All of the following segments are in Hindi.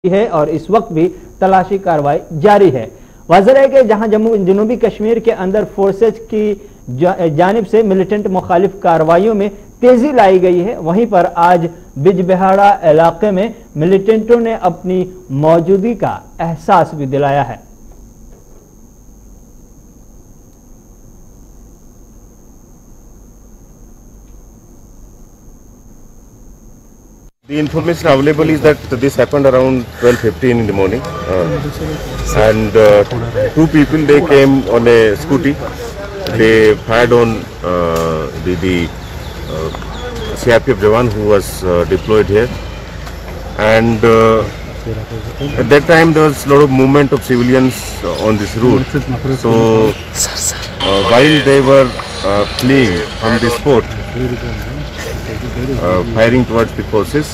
है और इस वक्त भी तलाशी कार्रवाई जारी है। वाज़ेह है कि जहां जनूबी कश्मीर के अंदर फोर्सेज की जानिब से मिलिटेंट मुखालिफ कार्रवाइयों में तेजी लाई गई है, वहीं पर आज बिजबिहाड़ा इलाके में मिलिटेंटों ने अपनी मौजूदगी का एहसास भी दिलाया है। The information available is that this happened around 12:15 in the morning, and two people, they came on a scooty. They fired on the CRPF Jawan who was deployed here, and at that time there was a lot of movement of civilians on this route. So while they were fleeing from the spot, firing towards the forces,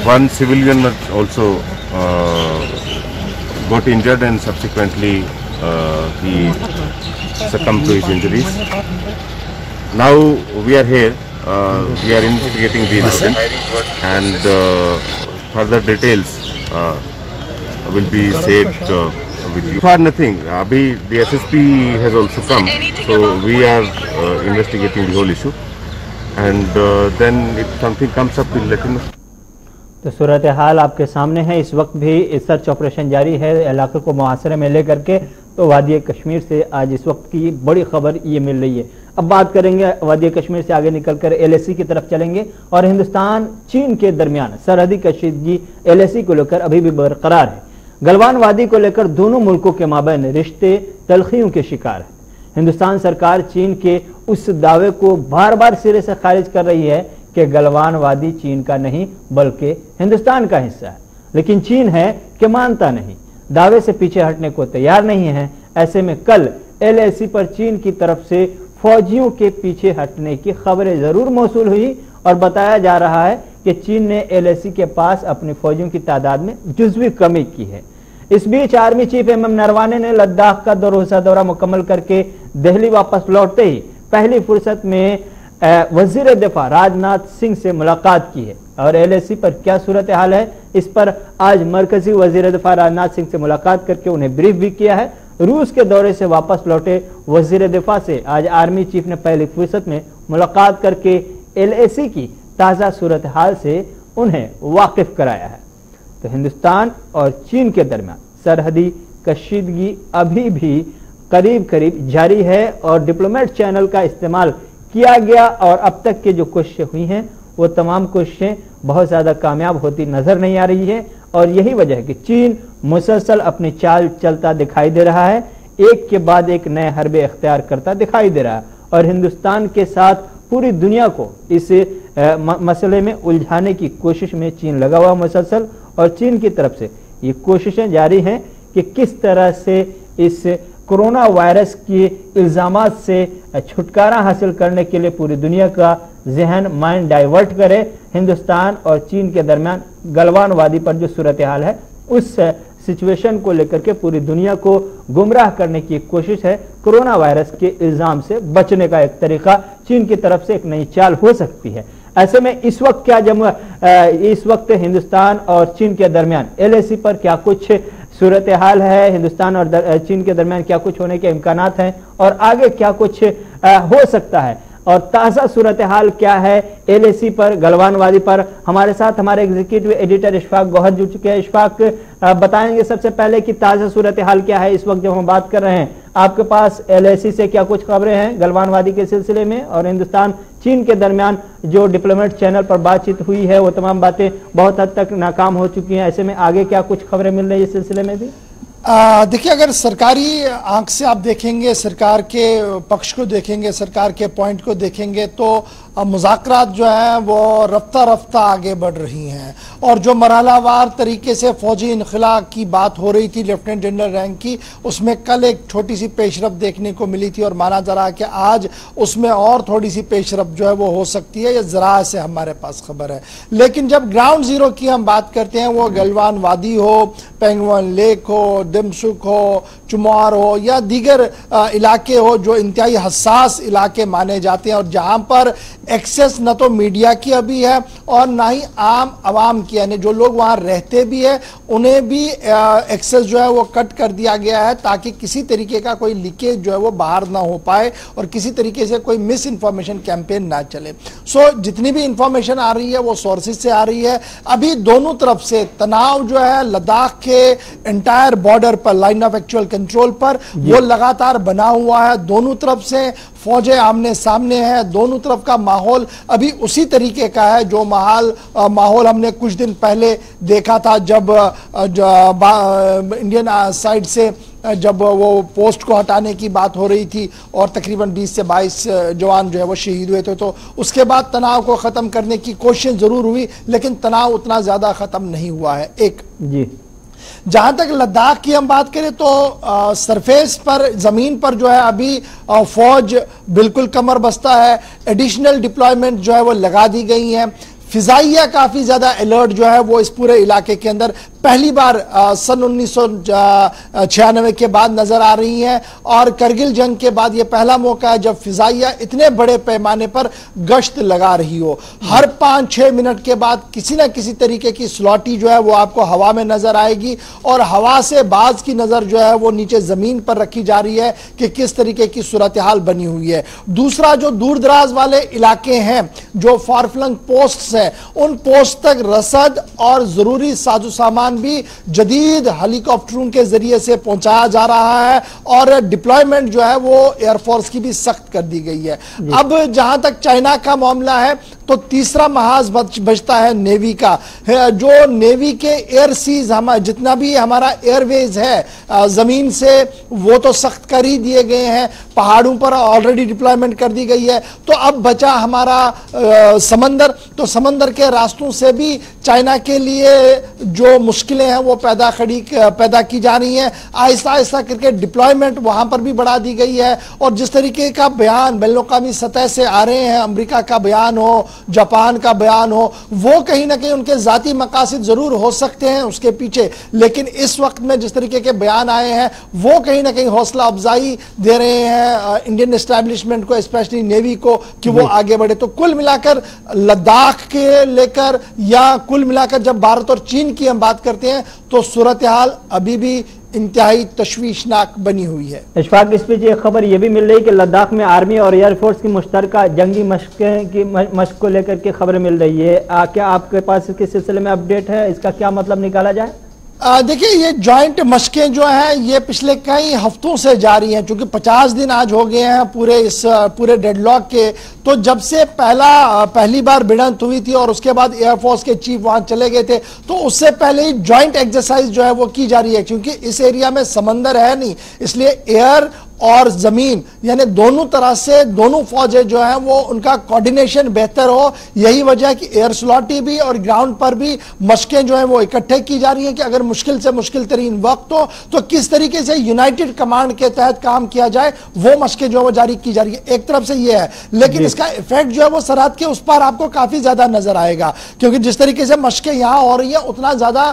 one civilian also got injured, and subsequently he succumbed to his injuries. Now we are here, we are investigating the incident, and further details will be said with you. For nothing, abhi the SSP has also come, so we are investigating the whole issue, and then if something comes up, we'll let you know. तो सूरत हाल आपके सामने है। इस वक्त भी सर्च ऑपरेशन जारी है इलाके को मुहासरे में लेकर के। तो वादी कश्मीर से आज इस वक्त की बड़ी खबर ये मिल रही है। अब बात करेंगे, वादी कश्मीर से आगे निकलकर LAC की तरफ चलेंगे और हिंदुस्तान चीन के दरमियान सरहदी कशीदगी LAC को लेकर अभी भी बरकरार है। गलवान वादी को लेकर दोनों मुल्कों के माबैन रिश्ते तलखियों के शिकार है। हिंदुस्तान सरकार चीन के उस दावे को बार बार सिरे से खारिज कर रही है कि गलवान वादी चीन का नहीं बल्कि हिंदुस्तान का हिस्सा है, लेकिन चीन है कि मानता नहीं, दावे से पीछे हटने को तैयार नहीं है। ऐसे में कल LAC पर चीन की तरफ से फौजियों के पीछे हटने की खबरें जरूर मौसूल हुई और बताया जा रहा है कि चीन ने LAC के पास अपनी फौजियों की तादाद में जुज़वी कमी की है। इस बीच आर्मी चीफ MM नरवाने ने लद्दाख का 2 रोज़ा दौरा मुकम्मल करके दिल्ली वापस लौटते ही पहली फुर्सत में वजीर दिफा राजनाथ सिंह से मुलाकात की है। और LAC पर क्या सूरत हाल है, इस पर आज मरकजी वजीर दिफा राजनाथ सिंह से मुलाकात करके उन्हें ब्रीफ भी किया है। रूस के दौरे से वापस लौटे वजीर दिफा से आज आर्मी चीफ ने पहली फुर्सत में मुलाकात करके LAC की ताज़ा सूरत हाल से उन्हें वाकिफ कराया है। तो हिंदुस्तान और चीन के दरमियान सरहदी कशीदगी अभी भी करीब करीब जारी है और डिप्लोमेट चैनल का इस्तेमाल किया गया और अब तक के जो कोशिशें हुई हैं वो तमाम कोशिशें बहुत ज़्यादा कामयाब होती नजर नहीं आ रही है। और यही वजह है कि चीन मुसलसल अपनी चाल चलता दिखाई दे रहा है, एक के बाद एक नए हरबे इख्तियार करता दिखाई दे रहा है और हिंदुस्तान के साथ पूरी दुनिया को इस मसले में उलझाने की कोशिश में चीन लगा हुआ मुसलसल। और चीन की तरफ से ये कोशिशें जारी हैं कि किस तरह से इस कोरोना वायरस के इल्जामात से छुटकारा हासिल करने के लिए पूरी दुनिया का जहन माइंड डाइवर्ट करे। हिंदुस्तान और चीन के दरमियान गलवान वादी पर जो सूरत हाल है उस सिचुएशन को लेकर के पूरी दुनिया को गुमराह करने की कोशिश है। कोरोना वायरस के इल्जाम से बचने का एक तरीका चीन की तरफ से एक नई चाल हो सकती है। ऐसे में इस वक्त इस वक्त हिंदुस्तान और चीन के दरमियान LAC पर क्या कुछ सूरत हाल है, हिंदुस्तान और चीन के दरमियान क्या कुछ होने के इम्कानात हैं और आगे क्या कुछ हो सकता है और ताज़ा सूरत हाल क्या है LAC पर, गलवान वादी पर। हमारे साथ हमारे एग्जीक्यूटिव एडिटर इशफाक गौहर जुड़ चुके हैं। इशफाक बताएंगे सबसे पहले कि ताज़ा सूरत हाल क्या है इस वक्त जब हम बात कर रहे हैं। आपके पास LAC से क्या कुछ खबरें हैं गलवान वादी के सिलसिले में और हिंदुस्तान चीन के दरमियान जो डिप्लोमेट चैनल पर बातचीत हुई है वो तमाम बातें बहुत हद तक नाकाम हो चुकी हैं। ऐसे में आगे क्या कुछ खबरें मिल रही है इस सिलसिले में भी? देखिए, अगर सरकारी आंख से आप देखेंगे, सरकार के पक्ष को देखेंगे, सरकार के पॉइंट को देखेंगे तो मुज़ाकरात जो है वो रफ्ता रफ्ता आगे बढ़ रही हैं और जो मरहलावार तरीके से फौजी इनखला की बात हो रही थी लेफ्टिनेंट जनरल रैंक की, उसमें कल एक छोटी सी पेशरफ देखने को मिली थी और माना जा रहा है कि आज उसमें और थोड़ी सी पेशरफ जो है वो हो सकती है। ये ज़रा से हमारे पास खबर है। लेकिन जब ग्राउंड ज़ीरो की हम बात करते हैं, वो गलवान वादी हो, पेंगवन लेक हो, दिमसुक हो, चुमार हो या दीगर इलाके हो जो इंतहाई हसास इलाके माने जाते हैं और जहां पर एक्सेस न तो मीडिया की अभी है और ना ही आम आवाम की, यानी जो लोग वहां रहते भी है उन्हें भी एक्सेस जो है वो कट कर दिया गया है ताकि किसी तरीके का कोई लीकेज जो है वो बाहर ना हो पाए और किसी तरीके से कोई मिस इन्फॉर्मेशन कैंपेन ना चले। सो जितनी भी इंफॉर्मेशन आ रही है वो सोर्सेज से आ रही है। अभी दोनों तरफ से तनाव जो है लद्दाख के एंटायर बॉर्डर पर, लाइन ऑफ एक्चुअल कंट्रोल पर, वो लगातार बना हुआ है। दोनों तरफ से फौजें आमने सामने हैं, दोनों तरफ का माहौल अभी उसी तरीके का है जो माहौल हमने कुछ दिन पहले देखा था जब इंडियन साइड से जब वो पोस्ट को हटाने की बात हो रही थी और तकरीबन 20 से 22 जवान जो है वो शहीद हुए थे। तो उसके बाद तनाव को खत्म करने की कोशिश जरूर हुई लेकिन तनाव उतना ज्यादा खत्म नहीं हुआ है। एक जी जहां तक लद्दाख की हम बात करें तो सरफेस पर, जमीन पर जो है अभी फौज बिल्कुल कमर बस्ता है। एडिशनल डिप्लॉयमेंट जो है वो लगा दी गई है। फिजाइया काफी ज्यादा अलर्ट जो है वो इस पूरे इलाके के अंदर पहली बार सन 1996 के बाद नजर आ रही हैं और करगिल जंग के बाद ये पहला मौका है जब फिजाइया इतने बड़े पैमाने पर गश्त लगा रही हो। हर 5-6 मिनट के बाद किसी ना किसी तरीके की स्लॉटी जो है वो आपको हवा में नजर आएगी और हवा से बाज की नजर जो है वो नीचे जमीन पर रखी जा रही है कि किस तरीके की सूरत हाल बनी हुई है। दूसरा, जो दूर दराज वाले इलाके हैं, जो फारफ्लंग पोस्ट है, उन पोस्ट तक रसद और जरूरी साजो सामान भी जदीद हेलीकॉप्टरों के जरिए से पहुंचाया जा रहा है और डिप्लॉयमेंट जो है वो एयरफोर्स की भी सख्त कर दी गई है। अब जहां तक चाइना का मामला है तो तीसरा महाज बचता है नेवी का। जो नेवी के एयर सीज, जितना भी हमारा एयरवेज है जमीन से, वो तो सख्त कर ही दिए गए हैं। पहाड़ों पर ऑलरेडी डिप्लॉयमेंट कर दी गई है। तो अब बचा हमारा समंदर। तो समंदर के रास्तों से भी चाइना के लिए जो मुश्किलें हैं वो पैदा की जा रही हैं। आहिस्ता आहिस्ता करके डिप्लॉयमेंट वहां पर भी बढ़ा दी गई है और जिस तरीके का बयान बैनुल-अक़वामी सतह से आ रहे हैं, अमेरिका का बयान हो, जापान का बयान हो, वो कहीं ना कहीं उनके जाती मकासद जरूर हो सकते हैं उसके पीछे, लेकिन इस वक्त में जिस तरीके के बयान आए हैं वो कहीं ना कहीं हौसला अफजाई दे रहे हैं इंडियन एस्टैब्लिशमेंट को, स्पेशली नेवी को, कि वो आगे बढ़े। तो कुल मिलाकर लद्दाख के लेकर या कुल मिलाकर जब भारत और चीन की हम बात करते हैं तो सूरत हाल अभी भी इंतहाई तशवीशनाक बनी हुई है। इशफाक, इस बीच एक खबर यह भी मिल रही है कि लद्दाख में आर्मी और एयरफोर्स की मुश्तरका जंगी मश्क को लेकर के खबर मिल रही है। क्या आपके पास इसके सिलसिले में अपडेट है? इसका क्या मतलब निकाला जाए? देखिए, ये जॉइंट मशकें जो हैं ये पिछले कई हफ्तों से जारी हैं, क्योंकि 50 दिन आज हो गए हैं पूरे डेडलॉक के। तो जब से पहली बार भिड़ंत हुई थी और उसके बाद एयरफोर्स के चीफ वहां चले गए थे, तो उससे पहले ही जॉइंट एक्सरसाइज जो है वो की जा रही है, क्योंकि इस एरिया में समंदर है नहीं, इसलिए एयर और जमीन यानी दोनों तरह से दोनों फौजें जो हैं वो उनका कोऑर्डिनेशन बेहतर हो। यही वजह है कि एयर स्लॉटी भी और ग्राउंड पर भी मशकें जो हैं वो इकट्ठे की जा रही हैं कि अगर मुश्किल से मुश्किल तरीन वक्त हो तो किस तरीके से यूनाइटेड कमांड के तहत काम किया जाए, वो मशकें जो है वो जारी की जा रही है। एक तरफ से ये है, लेकिन इसका इफेक्ट जो है वो सरहद के उस पार आपको काफी ज्यादा नजर आएगा, क्योंकि जिस तरीके से मशकें यहां हो रही है उतना ज्यादा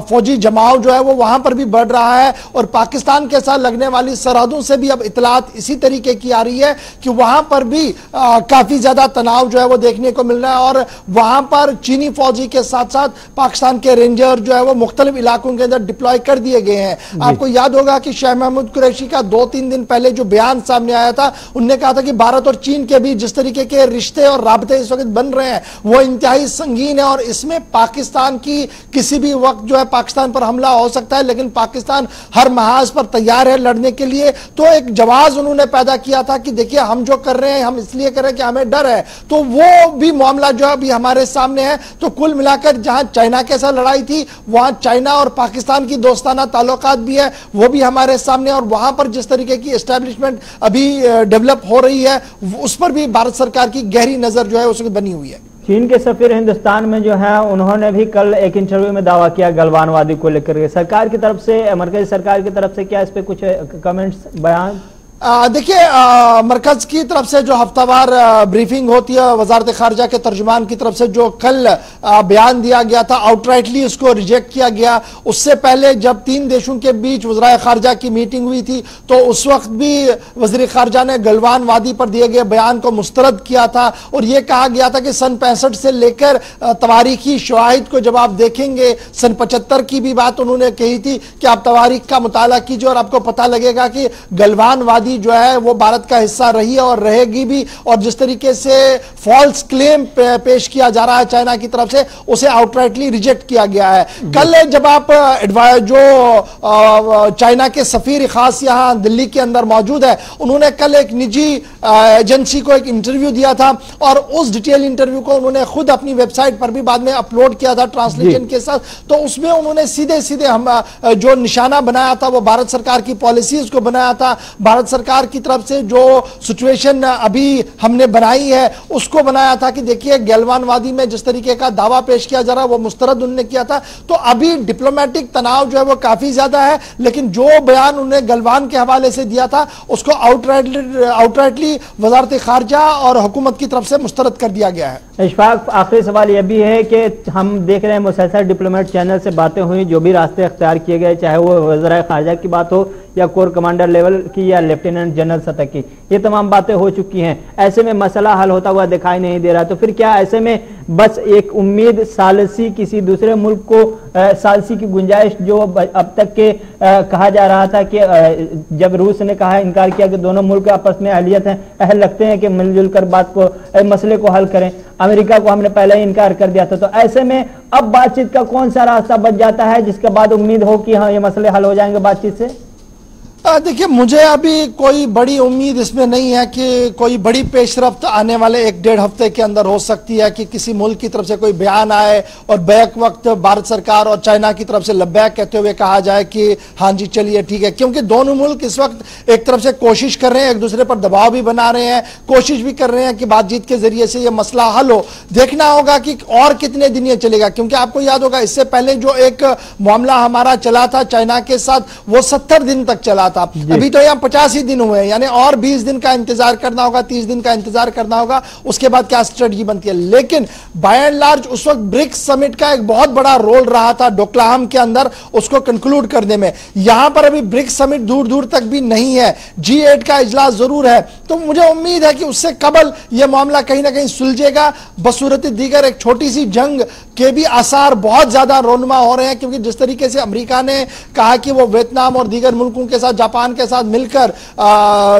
फौजी जमाव जो है वो वहां पर भी बढ़ रहा है और पाकिस्तान के साथ लगने वाली सरहदों से भी अब इतलात इसी तरीके की आ रही है कि वहां पर भी काफी ज्यादा तनाव जो है वो देखने को मिल रहा है और वहां पर चीनी फौजी के साथ साथ पाकिस्तान के रेंजर जो है वो मुख्तलिफ इलाकों के अंदर डिप्लॉय कर दिए गए हैं। आपको याद होगा कि शाह महमूद कुरैशी का 2-3 दिन पहले जो बयान सामने आया था, उन्होंने कहा था कि भारत और चीन के बीच जिस तरीके के रिश्ते और राबते इस वक्त बन रहे हैं वो इंतहाई संगीन है और इसमें पाकिस्तान की किसी भी वक्त जो है पाकिस्तान पर हमला हो सकता है, लेकिन पाकिस्तान हर महाज पर तैयार है लड़ने के लिए। तो एक जवाब उन्होंने पैदा किया था कि देखिए हम जो कर रहे हैं हम इसलिए कर रहे हैं कि हमें डर है। तो वो भी मामला जो अभी हमारे सामने है। तो कुल मिलाकर जहां चाइना के साथ लड़ाई थी वहां चाइना और पाकिस्तान की दोस्ताना ताल्लुकात भी है, वो भी हमारे सामने, और वहां पर जिस तरीके की एस्टैब्लिशमेंट अभी डेवलप हो रही है उस पर भी भारत सरकार की गहरी नजर जो है उसकी बनी हुई है। चीन के सफीर हिंदुस्तान में जो है उन्होंने भी कल एक इंटरव्यू में दावा किया गलवान वादी को लेकर। सरकार की तरफ से, मरकजी सरकार की तरफ से क्या इस पे कुछ कमेंट्स, बयान? देखिए, मरकज की तरफ से जो हफ्तावार ब्रीफिंग होती है, वजारत खारजा के तर्जुमान की तरफ से जो कल बयान दिया गया था, आउटराइटली उसको रिजेक्ट किया गया। उससे पहले जब तीन देशों के बीच वज़राए खारजा की मीटिंग हुई थी तो उस वक्त भी वज़ीर खारजा ने गलवान वादी पर दिए गए बयान को मुस्तरद किया था और यह कहा गया था कि सन 65 से लेकर तवारीखी शवाहिद को जब आप देखेंगे, सन 75 की भी बात उन्होंने कही थी कि आप तवारीख का मुताला कीजिए और आपको पता लगेगा कि गलवान वादी जो है वो भारत का हिस्सा रही है और रहेगी भी। और जिस तरीके से फॉल्स क्लेम पेश किया जा रहा है चाइना की तरफ से, उसे आउटराइटली रिजेक्ट किया गया है। कल जब आप जो चाइना के सफीर खास यहां दिल्ली के अंदर मौजूद है, उन्होंने कल एक निजी एजेंसी को एक इंटरव्यू दिया था और उस डिटेल इंटरव्यू को उन्होंने खुद अपनी वेबसाइट पर भी बाद में अपलोड किया था ट्रांसलेशन के साथ। तो उसमें उन्होंने सीधे सीधे हम जो निशाना बनाया था वो भारत सरकार की पॉलिसीज को बनाया था, भारत सरकार की तरफ से जो सिचुएशन अभी हमने बनाई है उसको बनाया था कि देखिए गलवान वादी में जिस तरीके का दावा पेश किया जा रहा है वो मुस्तरद उन्होंने किया था। तो अभी डिप्लोमेटिक तनाव जो है वो काफी ज्यादा है, लेकिन जो बयान उन्होंने गलवान के हवाले से दिया था उसको आउटराइटली वजारत खारजा और हुकूमत की तरफ से मुस्तरद कर दिया गया है। इशफाक, आखिरी सवाल यह भी है कि हम देख रहे हैं मुसलसल डिप्लोमेट चैनल से बातें हुई, जो भी रास्ते अख्तियार किए गए, चाहे वो वज़ीर खारजा की बात हो या कोर कमांडर लेवल की या लेफ्टिनेंट जनरल सतह की, ये तमाम बातें हो चुकी हैं। ऐसे में मसला हल होता हुआ दिखाई नहीं दे रहा, तो फिर क्या ऐसे में बस एक उम्मीद सालसी किसी दूसरे मुल्क को सालसी की गुंजाइश जो अब तक के कहा जा रहा था कि जब रूस ने कहा, इनकार किया कि दोनों मुल्क आपस में अहलियत हैं, अहल लगते हैं कि मिलजुल कर बात को मसले को हल करें, अमेरिका को हमने पहले ही इनकार कर दिया था, तो ऐसे में अब बातचीत का कौन सा रास्ता बच जाता है जिसके बाद उम्मीद हो कि हाँ ये मसले हल हो जाएंगे बातचीत से? देखिए, मुझे अभी कोई बड़ी उम्मीद इसमें नहीं है कि कोई बड़ी पेशरफ्त आने वाले एक डेढ़ हफ्ते के अंदर हो सकती है कि किसी मुल्क की तरफ से कोई बयान आए और बैक वक्त भारत सरकार और चाइना की तरफ से लब्बैक कहते हुए कहा जाए कि हाँ जी चलिए ठीक है, क्योंकि दोनों मुल्क इस वक्त एक तरफ से कोशिश कर रहे हैं, एक दूसरे पर दबाव भी बना रहे हैं, कोशिश भी कर रहे हैं कि बातचीत के जरिए से यह मसला हल हो। देखना होगा कि और कितने दिन ये चलेगा, क्योंकि आपको याद होगा इससे पहले जो एक मामला हमारा चला था चाइना के साथ, वो 70 दिन तक चला था। अभी तो यहाँ 50 ही दिन हुए हैं, यानी और 20 दिन का इंतजार करना होगा, 30 दिन का इंतजार करना होगा, उसके बाद क्या स्ट्रेटजी बनती है। लेकिन बाय एंड लार्ज उस वक्त ब्रिक्स समिट का एक बहुत बड़ा रोल रहा था डोकलाम के अंदर उसको कंक्लूड करने में। यहां पर अभी ब्रिक्स समिट दूर दूर तक भी नहीं है, G8 का इजलास जरूर है, तो मुझे उम्मीद है कि उससे कबल यह मामला कहीं ना कहीं सुलझेगा। बसूरत दीगर एक छोटी सी जंग के भी आसार बहुत ज्यादा रोनुमा हो रहे हैं, क्योंकि जिस तरीके से अमेरिका ने कहा कि वो वियतनाम और दीगर मुल्कों के साथ, जापान के साथ मिलकर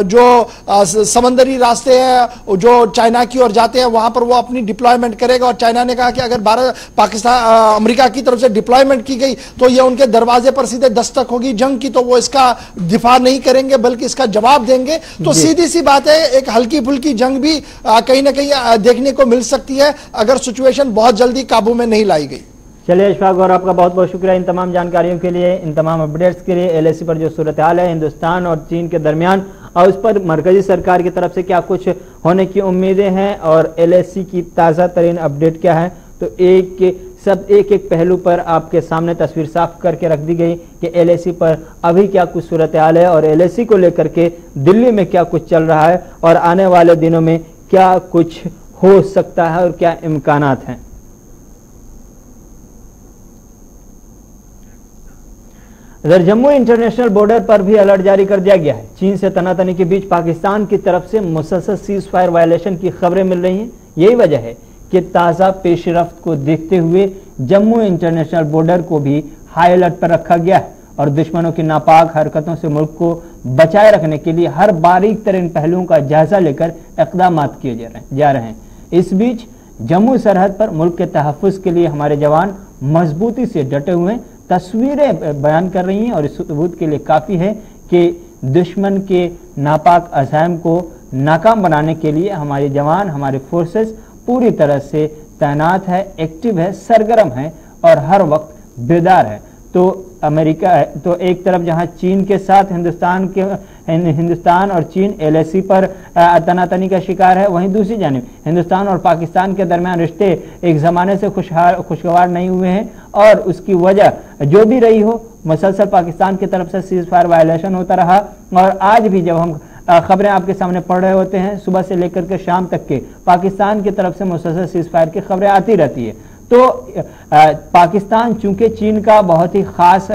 जो समंदरी रास्ते हैं जो चाइना की ओर जाते हैं वहां पर वो अपनी डिप्लॉयमेंट करेगा, और चाइना ने कहा कि अगर भारत पाकिस्तान अमेरिका की तरफ से डिप्लॉयमेंट की गई तो ये उनके दरवाजे पर सीधे दस्तक होगी जंग की, तो वो इसका दिफा नहीं करेंगे बल्कि इसका जवाब देंगे। तो सीधी सी बात है, एक हल्की फुल्की जंग भी कहीं ना कहीं देखने को मिल सकती है अगर सिचुएशन बहुत जल्दी काबू में नहीं लाई गई। चलिए इशफाक और आपका बहुत बहुत शुक्रिया इन तमाम जानकारियों के लिए, इन तमाम अपडेट्स के लिए। LAC पर जो सूरत हाल है हिंदुस्तान और चीन के दरमियान, और उस पर मरकजी सरकार की तरफ से क्या कुछ होने की उम्मीदें हैं और LAC की ताज़ा तरीन अपडेट क्या है, तो एक एक पहलू पर आपके सामने तस्वीर साफ करके रख दी गई कि LAC पर अभी क्या कुछ सूरत हाल है और LAC को लेकर के दिल्ली में क्या कुछ चल रहा है और आने वाले दिनों में क्या कुछ हो सकता है और क्या इम्कानात हैं। इधर जम्मू इंटरनेशनल बॉर्डर पर भी अलर्ट जारी कर दिया गया है। चीन से तनातनी के बीच पाकिस्तान की तरफ से मुसलसल सीज फायर वायलेशन की खबरें मिल रही हैं। यही वजह है कि ताज़ा पेशरफ्त को देखते हुए जम्मू इंटरनेशनल बॉर्डर को भी हाई अलर्ट पर रखा गया है और दुश्मनों की नापाक हरकतों से मुल्क को बचाए रखने के लिए हर बारीक तरीन पहलुओं का जायजा लेकर इक़दाम किए जा रहे हैं। इस बीच जम्मू सरहद पर मुल्क के तहफ़्फ़ुज़ के लिए हमारे जवान मजबूती से डटे हुए तस्वीरें बयान कर रही हैं और इस सबूत के लिए काफ़ी है कि दुश्मन के नापाक अज़ाइम को नाकाम बनाने के लिए हमारे जवान, हमारे फोर्सेस पूरी तरह से तैनात है, एक्टिव है, सरगर्म है और हर वक्त बेदार है। तो अमेरिका तो एक तरफ जहां चीन के साथ हिंदुस्तान और चीन LAC पर तनातनी का शिकार है, वहीं दूसरी जानिब हिंदुस्तान और पाकिस्तान के दरमियान रिश्ते एक ज़माने से खुशगवार नहीं हुए हैं और उसकी वजह जो भी रही हो, मुसलसल पाकिस्तान की तरफ से सीज फायर वायलेशन होता रहा और आज भी जब हम खबरें आपके सामने पढ़ रहे होते हैं। सुबह से लेकर के शाम तक के पाकिस्तान की तरफ से मुसलसल सीज फायर की खबरें आती रहती है। तो पाकिस्तान चूंकि चीन का बहुत ही खास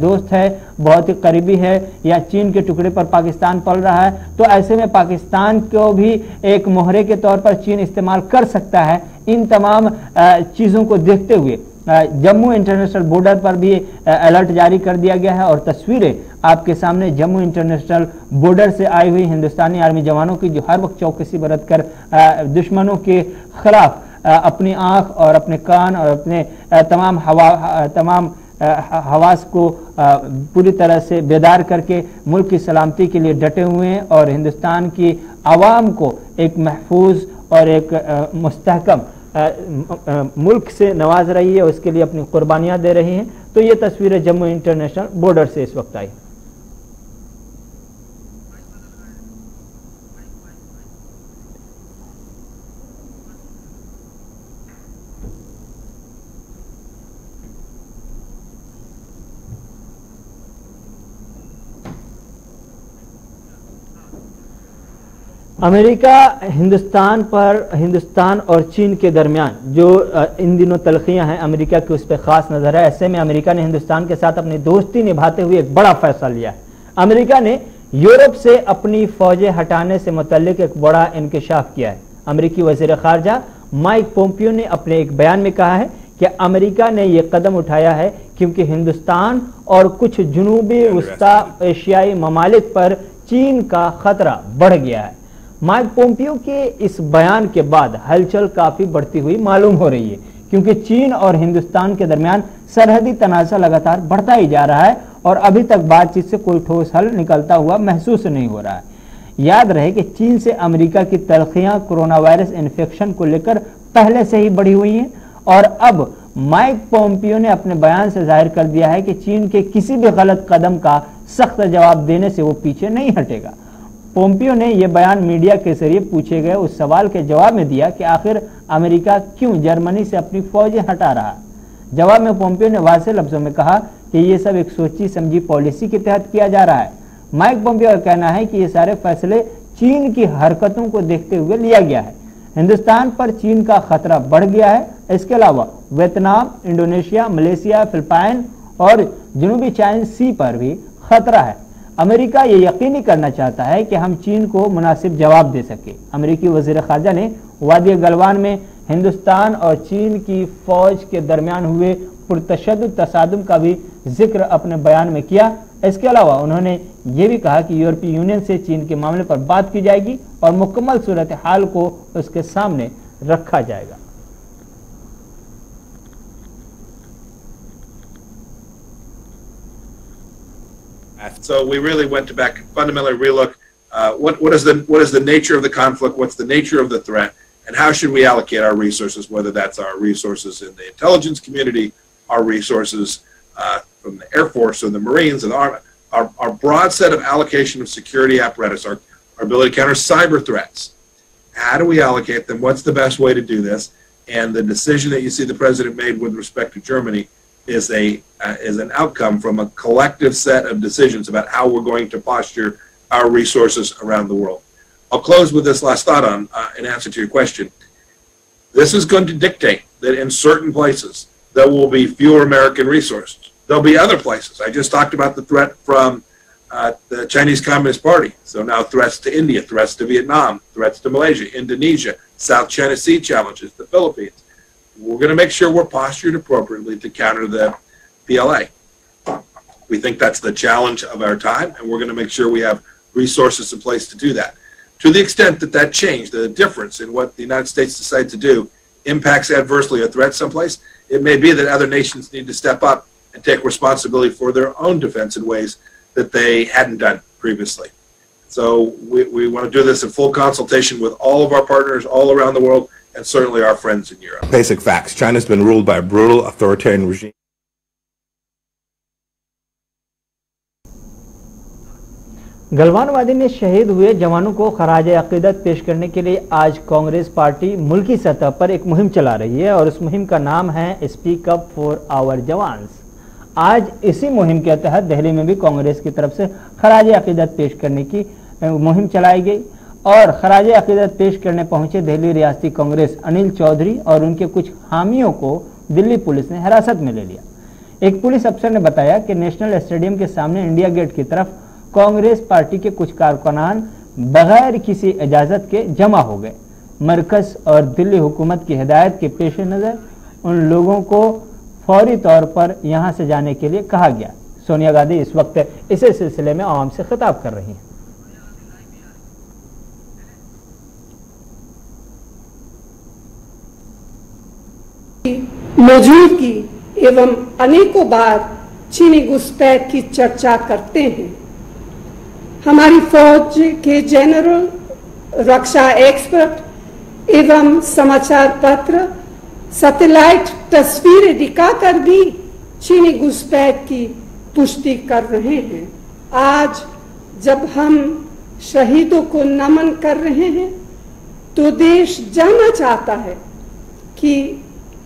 दोस्त है, बहुत ही करीबी है, या चीन के टुकड़े पर पाकिस्तान पल रहा है, तो ऐसे में पाकिस्तान को भी एक मोहरे के तौर पर चीन इस्तेमाल कर सकता है। इन तमाम चीज़ों को देखते हुए जम्मू इंटरनेशनल बॉर्डर पर भी अलर्ट जारी कर दिया गया है और तस्वीरें आपके सामने जम्मू इंटरनेशनल बॉर्डर से आई हुई हिंदुस्तानी आर्मी जवानों की, जो हर वक्त चौकसी बरत कर दुश्मनों के खिलाफ अपनी आंख और अपने कान और अपने तमाम हवास को पूरी तरह से बेदार करके मुल्क की सलामती के लिए डटे हुए हैं और हिंदुस्तान की आवाम को एक महफूज और एक मुस्तहकम मुल्क से नवाज रही है, उसके लिए अपनी कुर्बानियां दे रही हैं। तो ये तस्वीरें जम्मू इंटरनेशनल बॉर्डर से इस वक्त आई। अमेरिका हिंदुस्तान और चीन के दरमियान जो इन दिनों तलखियां हैं, अमेरिका की उस पर खास नजर है। ऐसे में अमेरिका ने हिंदुस्तान के साथ अपनी दोस्ती निभाते हुए एक बड़ा फैसला लिया है। अमेरिका ने यूरोप से अपनी फौजें हटाने से मुतल्लिक एक बड़ा इंकशाफ किया है। अमेरिकी वजीर खारजा माइक पोम्पियो ने अपने एक बयान में कहा है कि अमेरिका ने यह कदम उठाया है क्योंकि हिंदुस्तान और कुछ जुनूबी वस्ता एशियाई ममालिक पर चीन का खतरा बढ़ गया है। माइक पोम्पियो के इस बयान के बाद हलचल काफी बढ़ती हुई मालूम हो रही है, क्योंकि चीन और हिंदुस्तान के दरमियान सरहदी तनाज़ा लगातार बढ़ता ही जा रहा है और अभी तक बातचीत से कोई ठोस हल निकलता हुआ महसूस नहीं हो रहा है। याद रहे कि चीन से अमेरिका की तलखियां कोरोना वायरस इन्फेक्शन को लेकर पहले से ही बढ़ी हुई हैं और अब माइक पोम्पियो ने अपने बयान से जाहिर कर दिया है कि चीन के किसी भी गलत कदम का सख्त जवाब देने से वो पीछे नहीं हटेगा। पोम्पियो ने यह बयान मीडिया के जरिए पूछे गए उस सवाल के जवाब में दिया कि आखिर अमेरिका क्यों जर्मनी से अपनी फौजें हटा रहा। जवाब में पोम्पियो ने वाज़ेह लफ्जों में कहा कि यह सब एक सोची समझी पॉलिसी के तहत किया जा रहा है। माइक पोम्पियो का कहना है कि ये सारे फैसले चीन की हरकतों को देखते हुए लिया गया है। हिंदुस्तान पर चीन का खतरा बढ़ गया है। इसके अलावा वियतनाम, इंडोनेशिया, मलेशिया, फिलिपाइन और जनूबी चाइना सी पर भी खतरा है। अमेरिका ये यकीनी करना चाहता है कि हम चीन को मुनासिब जवाब दे सके। अमेरिकी वजीर खारजा ने वादी गलवान में हिंदुस्तान और चीन की फौज के दरमियान हुए पुरतशद्दुद तसादुम का भी जिक्र अपने बयान में किया। इसके अलावा उन्होंने ये भी कहा कि यूरोपीय यूनियन से चीन के मामले पर बात की जाएगी और मुकम्मल सूरत हाल को उसके सामने रखा जाएगा। So we really went to back fundamentally relook what is the nature of the conflict, what's the nature of the threat, and how should we allocate our resources, whether that's our resources in the intelligence community, our resources from the Air Force and the Marines and the Army, our broad set of allocation of security apparatus, our ability to counter cyber threats. How do we allocate them? What's the best way to do this? And the decision that you see the president made with respect to Germany is an outcome from a collective set of decisions about how we're going to posture our resources around the world. I'll close with this last thought on in answer to your question. This is going to dictate that in certain places there will be fewer American resources. There'll be other places. I just talked about the threat from the Chinese Communist Party. So now threats to India, threats to Vietnam, threats to Malaysia, Indonesia, South China Sea challenges, the Philippines. We're going to make sure we're postured appropriately to counter the PLA. We think that's the challenge of our time, and we're going to make sure we have resources in place to do that. To the extent that that change, the difference in what the United States decides to do, impacts adversely a threat someplace, it may be that other nations need to step up and take responsibility for their own defense in ways that they hadn't done previously. So we want to do this in full consultation with all of our partners all around the world, and certainly our friends in Europe. Basic facts. China's been ruled by a brutal authoritarian regime. Galwan वादी में शहीद हुए जवानों को खराज अकीदत पेश करने के लिए आज कांग्रेस पार्टी मुल्की सतह पर एक मुहिम चला रही है और उस मुहिम का नाम है speak up for our jawans. आज इसी मुहिम के तहत दिल्ली में भी कांग्रेस की तरफ से खराज अकीदत पेश करने की मुहिम चलाई गई और खराज अकीदत पेश करने पहुंचे दिल्ली रियासती कांग्रेस अनिल चौधरी और उनके कुछ हामियों को दिल्ली पुलिस ने हिरासत में ले लिया। एक पुलिस अफसर ने बताया कि नेशनल स्टेडियम के सामने इंडिया गेट की तरफ कांग्रेस पार्टी के कुछ कारकुनान बगैर किसी इजाजत के जमा हो गए। मरकज और दिल्ली हुकूमत की हिदायत के पेश नज़र उन लोगों को फौरी तौर पर यहां से जाने के लिए कहा गया। सोनिया गांधी इस वक्त इसी सिलसिले में आवाम से खिताब कर रही हैं। मौजूदगी एवं अनेकों बार चीनी घुसपैठ की चर्चा करते हैं। हमारी फौज के जनरल, रक्षा एक्सपर्ट एवं समाचार पत्र सैटेलाइट तस्वीरें दिखाकर भी चीनी घुसपैठ की पुष्टि कर रहे हैं। आज जब हम शहीदों को नमन कर रहे हैं तो देश जानना चाहता है कि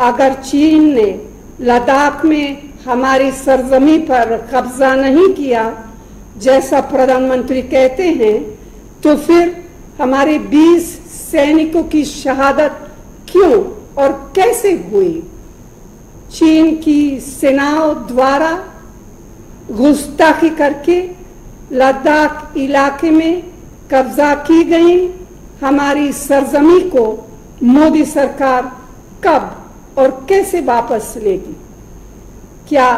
अगर चीन ने लद्दाख में हमारी सरजमी पर कब्जा नहीं किया जैसा प्रधानमंत्री कहते हैं, तो फिर हमारे 20 सैनिकों की शहादत क्यों और कैसे हुई? चीन की सेनाओं द्वारा घुसपैठी करके लद्दाख इलाके में कब्जा की गई हमारी सरजमी को मोदी सरकार कब और कैसे वापस लेगी? क्या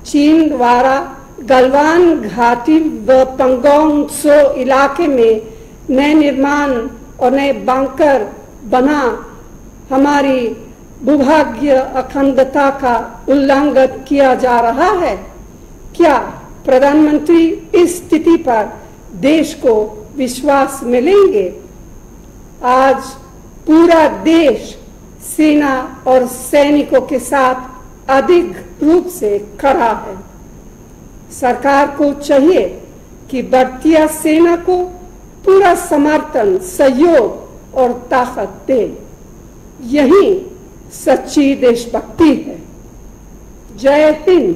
चीन द्वारा गलवान घाटी व पंगोंग त्सो इलाके में नए निर्माण और नए बंकर बना हमारी भूभागीय अखंडता का उल्लंघन किया जा रहा है? क्या प्रधानमंत्री इस स्थिति पर देश को विश्वास मिलेंगे? आज पूरा देश सेना और सैनिकों के साथ अधिक रूप से खड़ा है। सरकार को चाहिए कि भारतीय सेना को पूरा समर्थन, सहयोग और ताकत दे। यही सच्ची देशभक्ति है। जय हिंद।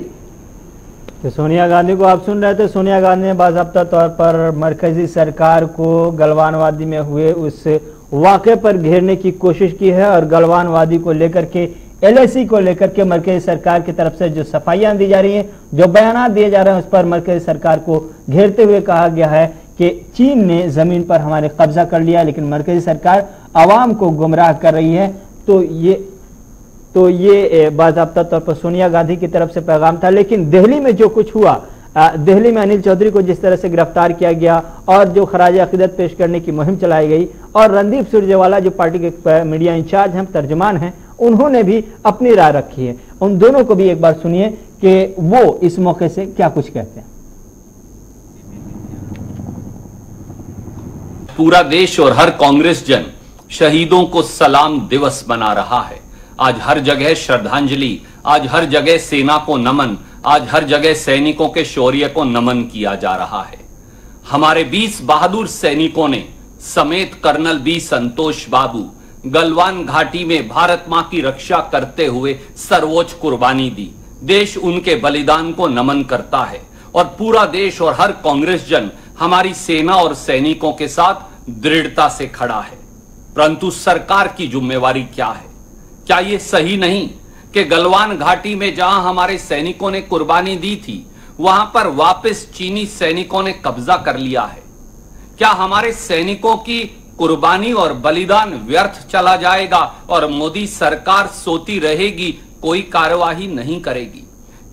तो सोनिया गांधी को आप सुन रहे थे। सोनिया गांधी ने बाज़ाब्ता तौर पर मरकजी सरकार को गलवान वादी में हुए उस वाक़े पर घेरने की कोशिश की है और गलवान वादी को लेकर के, LAC को लेकर के मरकजी सरकार की तरफ से जो सफाइयां दी जा रही हैं, जो बयान दिए जा रहे हैं, उस पर मरकजी सरकार को घेरते हुए कहा गया है कि चीन ने जमीन पर हमारे कब्जा कर लिया, लेकिन मरकजी सरकार आवाम को गुमराह कर रही है। तो ये बाज़ाब्ता तौर पर सोनिया गांधी की तरफ से पैगाम था। लेकिन दिल्ली में जो कुछ हुआ, दिल्ली में अनिल चौधरी को जिस तरह से गिरफ्तार किया गया और जो खराज अकीदत पेश करने की मुहिम चलाई गई, और रणदीप सुरजेवाला जो पार्टी के मीडिया इंचार्ज हैं, तर्जुमान हैं, उन्होंने भी अपनी राय रखी है। उन दोनों को भी एक बार सुनिए कि वो इस मौके से क्या कुछ कहते हैं। पूरा देश और हर कांग्रेस जन शहीदों को सलाम दिवस मना रहा है। आज हर जगह श्रद्धांजलि, आज हर जगह सेना को नमन, आज हर जगह सैनिकों के शौर्य को नमन किया जा रहा है। हमारे 20 बहादुर सैनिकों ने समेत कर्नल बी संतोष बाबू गलवान घाटी में भारत मां की रक्षा करते हुए सर्वोच्च कुर्बानी दी। देश उनके बलिदान को नमन करता है और पूरा देश और हर कांग्रेस जन हमारी सेना और सैनिकों के साथ दृढ़ता से खड़ा है। परंतु सरकार की जिम्मेवारी क्या है? क्या यह सही नहीं कि गलवान घाटी में जहां हमारे सैनिकों ने कुर्बानी दी थी, वहां पर वापस चीनी सैनिकों ने कब्जा कर लिया है? क्या हमारे सैनिकों की कुर्बानी और बलिदान व्यर्थ चला जाएगा और मोदी सरकार सोती रहेगी, कोई कार्यवाही नहीं करेगी?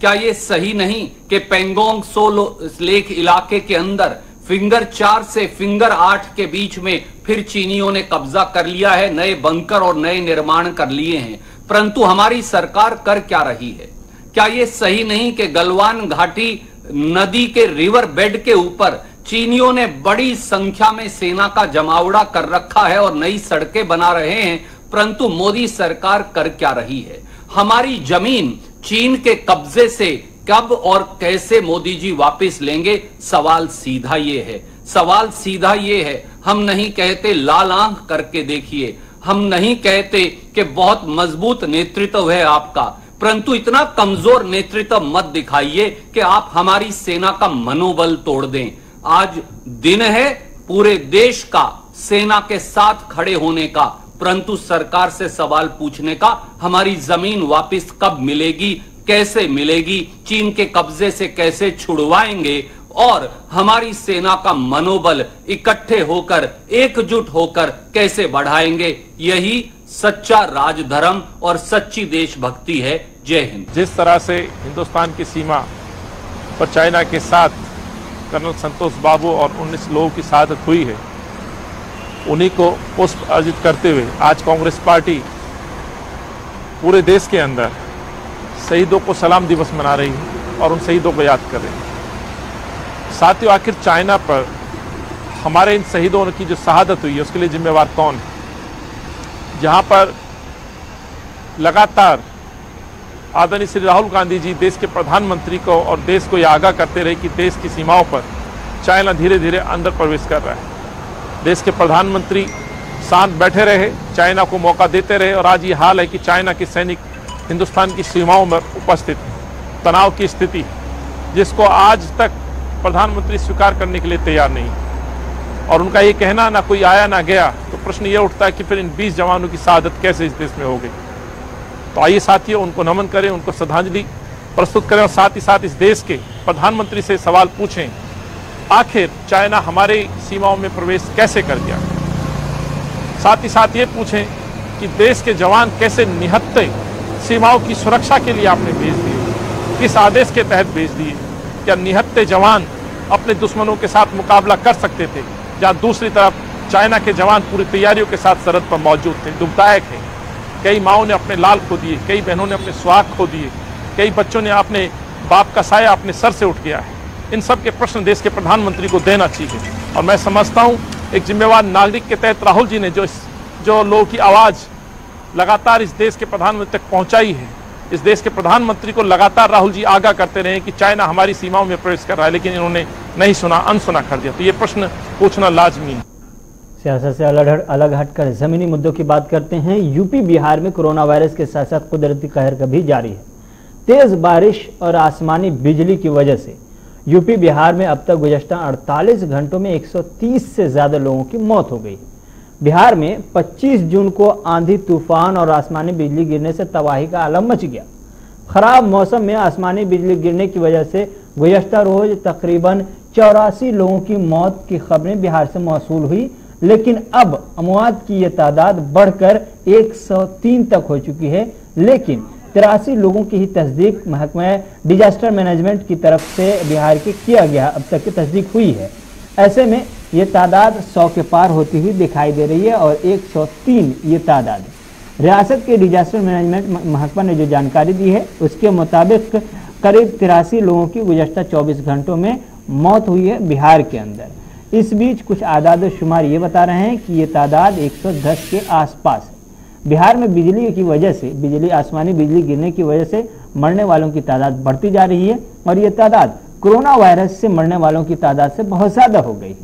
क्या यह सही नहीं कि पेंगोंग त्सो लेक इलाके के अंदर फिंगर 4 से फिंगर 8 के बीच में फिर चीनियों ने कब्जा कर लिया है, नए बंकर और नए निर्माण कर लिए हैं, परंतु हमारी सरकार कर क्या रही है? क्या यह सही नहीं कि गलवान घाटी नदी के रिवर बेड के ऊपर चीनियों ने बड़ी संख्या में सेना का जमावड़ा कर रखा है और नई सड़कें बना रहे हैं, परंतु मोदी सरकार कर क्या रही है? हमारी जमीन चीन के कब्जे से कब और कैसे मोदी जी वापस लेंगे? सवाल सीधा ये है, सवाल सीधा ये है। हम नहीं कहते लाल आंख करके देखिए, हम नहीं कहते कि बहुत मजबूत नेतृत्व है आपका, परंतु इतना कमजोर नेतृत्व मत दिखाइए कि आप हमारी सेना का मनोबल तोड़ दें। आज दिन है, पूरे देश का सेना के साथ खड़े होने का, परंतु सरकार से सवाल पूछने का, हमारी जमीन वापस कब मिलेगी, कैसे मिलेगी, चीन के कब्जे से कैसे छुड़वाएंगे और हमारी सेना का मनोबल इकट्ठे होकर, एकजुट होकर कैसे बढ़ाएंगे। यही सच्चा राजधर्म और सच्ची देशभक्ति है। जय हिंद। जिस तरह से हिंदुस्तान की सीमा पर चाइना के साथ कर्नल संतोष बाबू और 19 लोगों की शहादत हुई है, उन्हीं को पुष्प अर्जित करते हुए आज कांग्रेस पार्टी पूरे देश के अंदर शहीदों को सलाम दिवस मना रही है और उन शहीदों को याद कर रही है। साथियों, आखिर चाइना पर हमारे इन शहीदों की जो शहादत हुई है उसके लिए जिम्मेवार कौन है? जहां पर लगातार आदरणीय श्री राहुल गांधी जी देश के प्रधानमंत्री को और देश को यह आगाह करते रहे कि देश की सीमाओं पर चाइना धीरे धीरे अंदर प्रवेश कर रहा है। देश के प्रधानमंत्री शांत बैठे रहे, चाइना को मौका देते रहे और आज ये हाल है कि चाइना के सैनिक हिंदुस्तान की सीमाओं में उपस्थित हैं। तनाव की स्थिति जिसको आज तक प्रधानमंत्री स्वीकार करने के लिए तैयार नहीं, और उनका ये कहना ना कोई आया ना गया, तो प्रश्न ये उठता है कि फिर इन 20 जवानों की शहादत कैसे इस देश में हो गई। तो आइए साथियों, उनको नमन करें, उनको श्रद्धांजलि प्रस्तुत करें और साथ ही साथ इस देश के प्रधानमंत्री से सवाल पूछें, आखिर चाइना हमारे सीमाओं में प्रवेश कैसे कर गया। साथ ही साथ ये पूछें कि देश के जवान कैसे निहत्थे सीमाओं की सुरक्षा के लिए आपने भेज दिए, किस आदेश के तहत भेज दिए। क्या निहत्थे जवान अपने दुश्मनों के साथ मुकाबला कर सकते थे, जहां दूसरी तरफ चाइना के जवान पूरी तैयारियों के साथ सरहद पर मौजूद थे। दुखदायक है, कई माओं ने अपने लाल खो दिए, कई बहनों ने अपने सुहाग खो दिए, कई बच्चों ने अपने बाप का साया अपने सर से उठ गया है। इन सब के प्रश्न देश के प्रधानमंत्री को देना चाहिए और मैं समझता हूं एक जिम्मेवार नागरिक के तहत राहुल जी ने जो लोगों की आवाज लगातार इस देश के प्रधानमंत्री तक पहुंचाई है, इस देश के प्रधानमंत्री को लगातार राहुल जी आगाह करते रहे कि चाइना हमारी सीमाओं में प्रवेश कर रहा है, लेकिन इन्होंने नहीं सुना, अनसुना कर दिया। तो ये प्रश्न पूछना लाजमी है। सियासत से अलग हटकर जमीनी मुद्दों की बात करते हैं। यूपी बिहार में कोरोना वायरस के साथ साथ कुदरती कहर कभी जारी है। तेज बारिश और आसमानी बिजली की वजह से यूपी बिहार में अब तक गुज़श्ता 48 घंटों में 130 से ज्यादा लोगों की मौत हो गई। बिहार में 25 जून को आंधी तूफान और आसमानी बिजली गिरने से तबाही का आलम मच गया। खराब मौसम में आसमानी बिजली गिरने की वजह से गुज़श्ता रोज तकरीबन 84 लोगों की मौत की खबरें बिहार से मौसूल हुई, लेकिन अब अमवात की यह तादाद बढ़कर 103 तक हो चुकी है। लेकिन 83 लोगों की ही तस्दीक महकमा डिजास्टर मैनेजमेंट की तरफ से बिहार के किया गया, अब तक की तस्दीक हुई है। ऐसे में ये तादाद 100 के पार होती हुई दिखाई दे रही है और 103 ये तादाद है। रियासत के डिजास्टर मैनेजमेंट महकमा ने जो जानकारी दी है उसके मुताबिक करीब 83 लोगों की गुज़श्ता 24 घंटों में मौत हुई है बिहार के अंदर। इस बीच कुछ आदाद शुमार ये बता रहे हैं कि ये तादाद 110 के आसपास है। बिहार में बिजली की वजह से आसमानी बिजली गिरने की वजह से मरने वालों की तादाद बढ़ती जा रही है और ये तादाद कोरोना वायरस से मरने वालों की तादाद से बहुत ज़्यादा हो गई।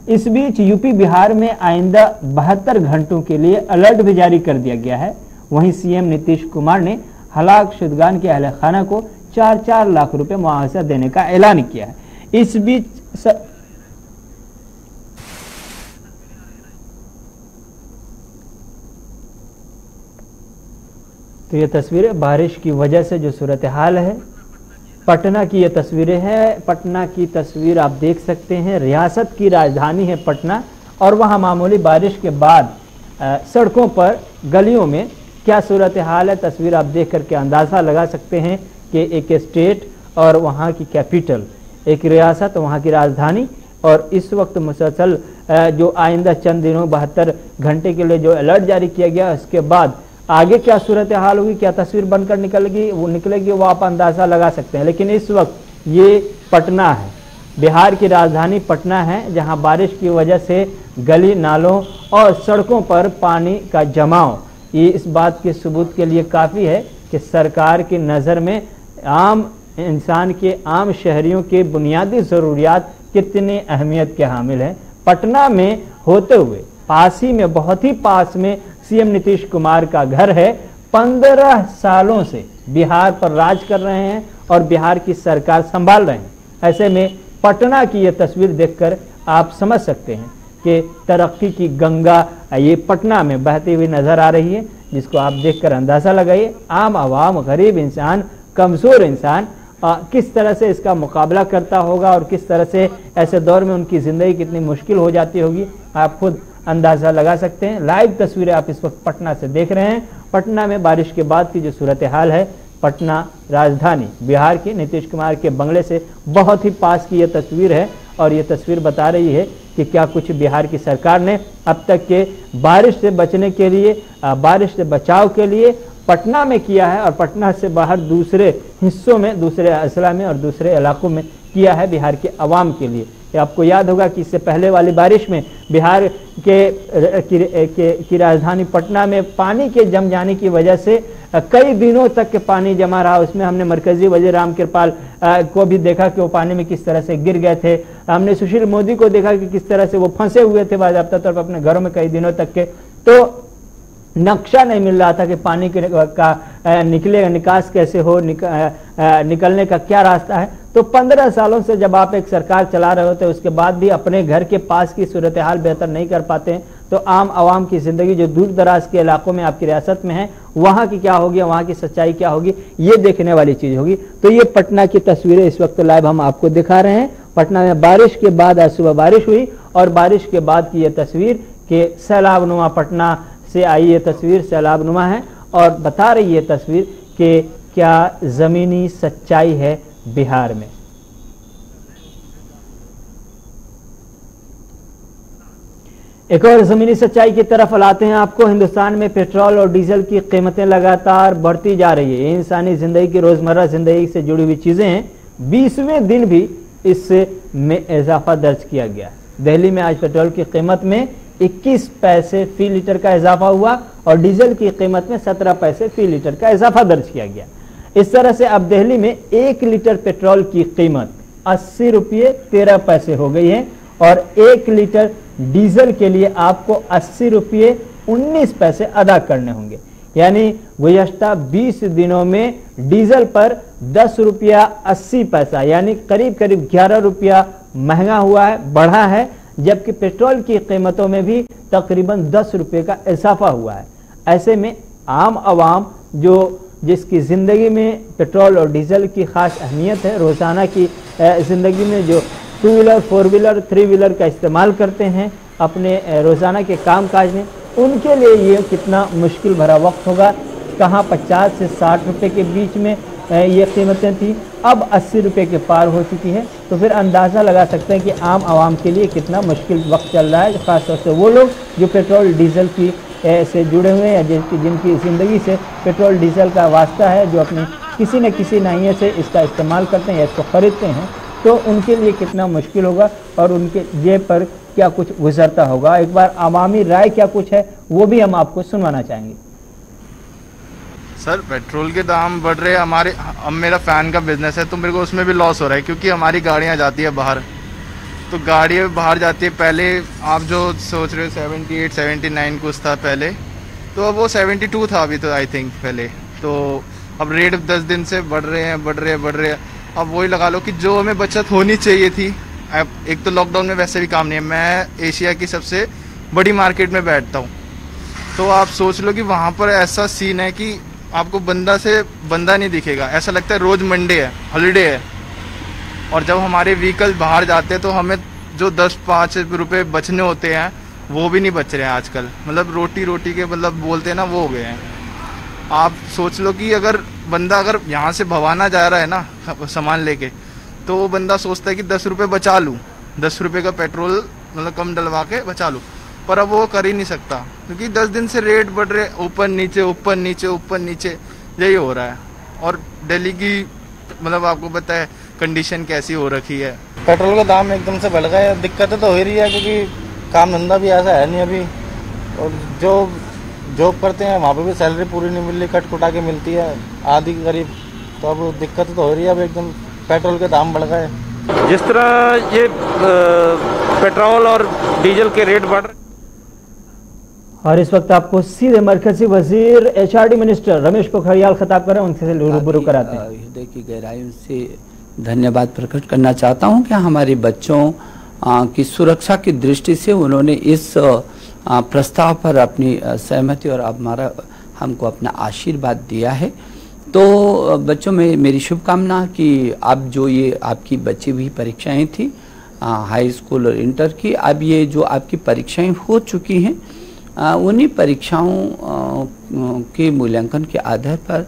इस बीच यूपी बिहार में आइंदा 72 घंटों के लिए अलर्ट भी जारी कर दिया गया है। वहीं सीएम नीतीश कुमार ने हलाक शुदगान के अहले खाना को 4-4 लाख रुपए मुआवजा देने का ऐलान किया है। इस बीच तो ये तस्वीरें बारिश की वजह से जो सूरत हाल है, पटना की ये तस्वीरें हैं। पटना की तस्वीर आप देख सकते हैं। रियासत की राजधानी है पटना और वहाँ मामूली बारिश के बाद सड़कों पर गलियों में क्या सूरत हाल है, तस्वीर आप देख करके अंदाज़ा लगा सकते हैं कि एक स्टेट और वहाँ की कैपिटल, एक रियासत वहाँ की राजधानी, और इस वक्त मुसलसल जो आइंदा चंद दिनों 72 घंटे के लिए जो अलर्ट जारी किया गया, उसके बाद आगे क्या सूरत हाल होगी, क्या तस्वीर बनकर निकलेगी वो आप अंदाज़ा लगा सकते हैं। लेकिन इस वक्त ये पटना है, बिहार की राजधानी पटना है, जहां बारिश की वजह से गली नालों और सड़कों पर पानी का जमाव ये इस बात के सबूत के लिए काफ़ी है कि सरकार की नज़र में आम इंसान के, आम शहरियों के बुनियादी ज़रूरियात कितनी अहमियत के हामिल हैं। पटना में होते हुए पास ही में, बहुत ही पास में सीएम नीतीश कुमार का घर है। 15 सालों से बिहार पर राज कर रहे हैं और बिहार की सरकार संभाल रहे हैं। ऐसे में पटना की यह तस्वीर देखकर आप समझ सकते हैं कि तरक्की की गंगा ये पटना में बहती हुई नजर आ रही है, जिसको आप देखकर अंदाजा लगाइए आम आवाम, गरीब इंसान, कमजोर इंसान किस तरह से इसका मुकाबला करता होगा और किस तरह से ऐसे दौर में उनकी जिंदगी कितनी मुश्किल हो जाती होगी, आप खुद अंदाजा लगा सकते हैं। लाइव तस्वीरें आप इस वक्त पटना से देख रहे हैं। पटना में बारिश के बाद की जो सूरत हाल है, पटना राजधानी बिहार की नीतीश कुमार के बंगले से बहुत ही पास की यह तस्वीर है और ये तस्वीर बता रही है कि क्या कुछ बिहार की सरकार ने अब तक के बारिश से बचने के लिए, बारिश से बचाव के लिए पटना में किया है और पटना से बाहर दूसरे हिस्सों में, दूसरे अजला में और दूसरे इलाकों में किया है बिहार के अवाम के लिए। आपको याद होगा कि इससे पहले वाली बारिश में बिहार की राजधानी पटना में पानी के जम जाने की वजह से कई दिनों तक के पानी जमा रहा। उसमें हमने मरकजी वजीर राम कृपाल को भी देखा कि वो पानी में किस तरह से गिर गए थे। हमने सुशील मोदी को देखा कि किस तरह से वो फंसे हुए थे बाज़ाब्ता तौर पर अपने घरों में कई दिनों तक के। तो नक्शा नहीं मिल रहा था कि पानी का निकलेगा, निकास कैसे हो, निकलने का क्या रास्ता है। तो 15 सालों से जब आप एक सरकार चला रहे होते हैं, उसके बाद भी अपने घर के पास की सूरत हाल बेहतर नहीं कर पाते हैं, तो आम आवाम की जिंदगी जो दूर दराज के इलाकों में आपकी रियासत में है, वहां की क्या होगी, वहां की सच्चाई क्या होगी, ये देखने वाली चीज होगी। तो ये पटना की तस्वीरें इस वक्त लाइव हम आपको दिखा रहे हैं। पटना में बारिश के बाद आज सुबह बारिश हुई और बारिश के बाद की यह तस्वीर के सैलाबनुमा पटना से आई ये तस्वीर सैलाबनुमा है और बता रही है तस्वीर कि क्या जमीनी सच्चाई है बिहार में। एक और जमीनी सच्चाई की तरफ लाते हैं आपको। हिंदुस्तान में पेट्रोल और डीजल की कीमतें लगातार बढ़ती जा रही है। ये इंसानी जिंदगी की रोजमर्रा जिंदगी से जुड़ी हुई चीजें हैं। 20वें दिन भी इसमें इजाफा दर्ज किया गया। दिल्ली में आज पेट्रोल की कीमत में 21 पैसे फी लीटर का इजाफा हुआ और डीजल की कीमत में 17 पैसे फी लीटर का इजाफा दर्ज किया गया। इस तरह से अब दिल्ली में 1 लीटर पेट्रोल की कीमत 80 रुपये 13 पैसे हो गई है और 1 लीटर डीजल के लिए आपको 80 रुपये 19 पैसे अदा करने होंगे। यानी गुज़श्ता 20 दिनों में डीजल पर 10 रुपया 80 पैसा यानी करीब करीब 11 रुपया महंगा हुआ है, बढ़ा है, जबकि पेट्रोल की कीमतों में भी तकरीबन 10 रुपये का इजाफा हुआ है। ऐसे में आम आवाम जिसकी ज़िंदगी में पेट्रोल और डीजल की ख़ास अहमियत है, रोज़ाना की ज़िंदगी में जो 2 व्हीलर 4 व्हीलर 3 व्हीलर का इस्तेमाल करते हैं अपने रोज़ाना के कामकाज में, उनके लिए ये कितना मुश्किल भरा वक्त होगा। कहाँ 50 से 60 रुपये के बीच में ये कीमतें थी, अब 80 रुपये के पार हो चुकी है। तो फिर अंदाज़ा लगा सकते हैं कि आम आवाम के लिए कितना मुश्किल वक्त चल रहा है, ख़ासतौर से वो लोग जो पेट्रोल डीजल की से जुड़े हुए हैं, जिनकी ज़िंदगी से पेट्रोल डीजल का वास्ता है, जो अपने किसी न किसी नहिए से इसका इस्तेमाल करते हैं या इसको ख़रीदते हैं, तो उनके लिए कितना मुश्किल होगा और उनके जेब पर क्या कुछ गुजरता होगा। एक बार अवामी राय क्या कुछ है वो भी हम आपको सुनवाना चाहेंगे। सर, पेट्रोल के दाम बढ़ रहे हैं। अब मेरा फैन का बिजनेस है तो मेरे को उसमें भी लॉस हो रहा है, क्योंकि हमारी गाड़ियाँ जाती है बाहर, तो गाड़ियाँ बाहर जाती है। पहले आप जो सोच रहे हो 78 79 कुछ था पहले, तो अब वो 72 था अभी तो आई थिंक पहले। तो अब रेट 10 दिन से बढ़ रहे हैं। अब वही लगा लो कि जो हमें बचत होनी चाहिए थी। अब एक तो लॉकडाउन में वैसे भी काम नहीं है, मैं एशिया की सबसे बड़ी मार्केट में बैठता हूँ, तो आप सोच लो कि वहाँ पर ऐसा सीन है कि आपको बंदा से बंदा नहीं दिखेगा, ऐसा लगता है रोज मंडे है, हॉलीडे है। और जब हमारे व्हीकल बाहर जाते हैं तो हमें जो 10-5 रुपये बचने होते हैं वो भी नहीं बच रहे हैं आजकल। मतलब रोटी के मतलब बोलते हैं ना, वो हो गए हैं। आप सोच लो कि अगर बंदा यहाँ से भवाना जा रहा है ना सामान लेके, तो वो बंदा सोचता है कि 10 रुपये बचा लूँ, 10 रुपये का पेट्रोल मतलब कम डलवा के बचा लूँ, पर अब वो कर ही नहीं सकता, क्योंकि 10 दिन से रेट बढ़ रहे, ऊपर नीचे यही हो रहा है। और दिल्ली की मतलब आपको पता है कंडीशन कैसी हो रखी है। पेट्रोल का दाम एकदम से बढ़ गया है, दिक्कतें तो हो ही रही है, क्योंकि काम धंधा भी ऐसा है नहीं अभी, और जो जॉब करते हैं वहाँ पे भी सैलरी पूरी नहीं मिल रही, कट कुटा के मिलती है आधी करीब। तो अब दिक्कत तो हो रही है, अब एकदम पेट्रोल के दाम बढ़ गए। जिस तरह ये पेट्रोल और डीजल के रेट बढ़ रहे। और इस वक्त आपको सीधे मरकजी वजीर HRD मिनिस्टर रमेश पोखरियाल खिताब कर रहे हैं, उनसे रूबरू कराते हैं। हृदय की गहराई से धन्यवाद प्रकट करना चाहता हूं कि हमारे बच्चों की सुरक्षा की दृष्टि से उन्होंने इस प्रस्ताव पर अपनी सहमति और हमको अपना आशीर्वाद दिया है। तो बच्चों में मेरी शुभकामना कि अब जो ये आपकी बची हुई परीक्षाएं थी हाई स्कूल और इंटर की, अब ये जो आपकी परीक्षाएं हो चुकी हैं उन्हीं परीक्षाओं के मूल्यांकन के आधार पर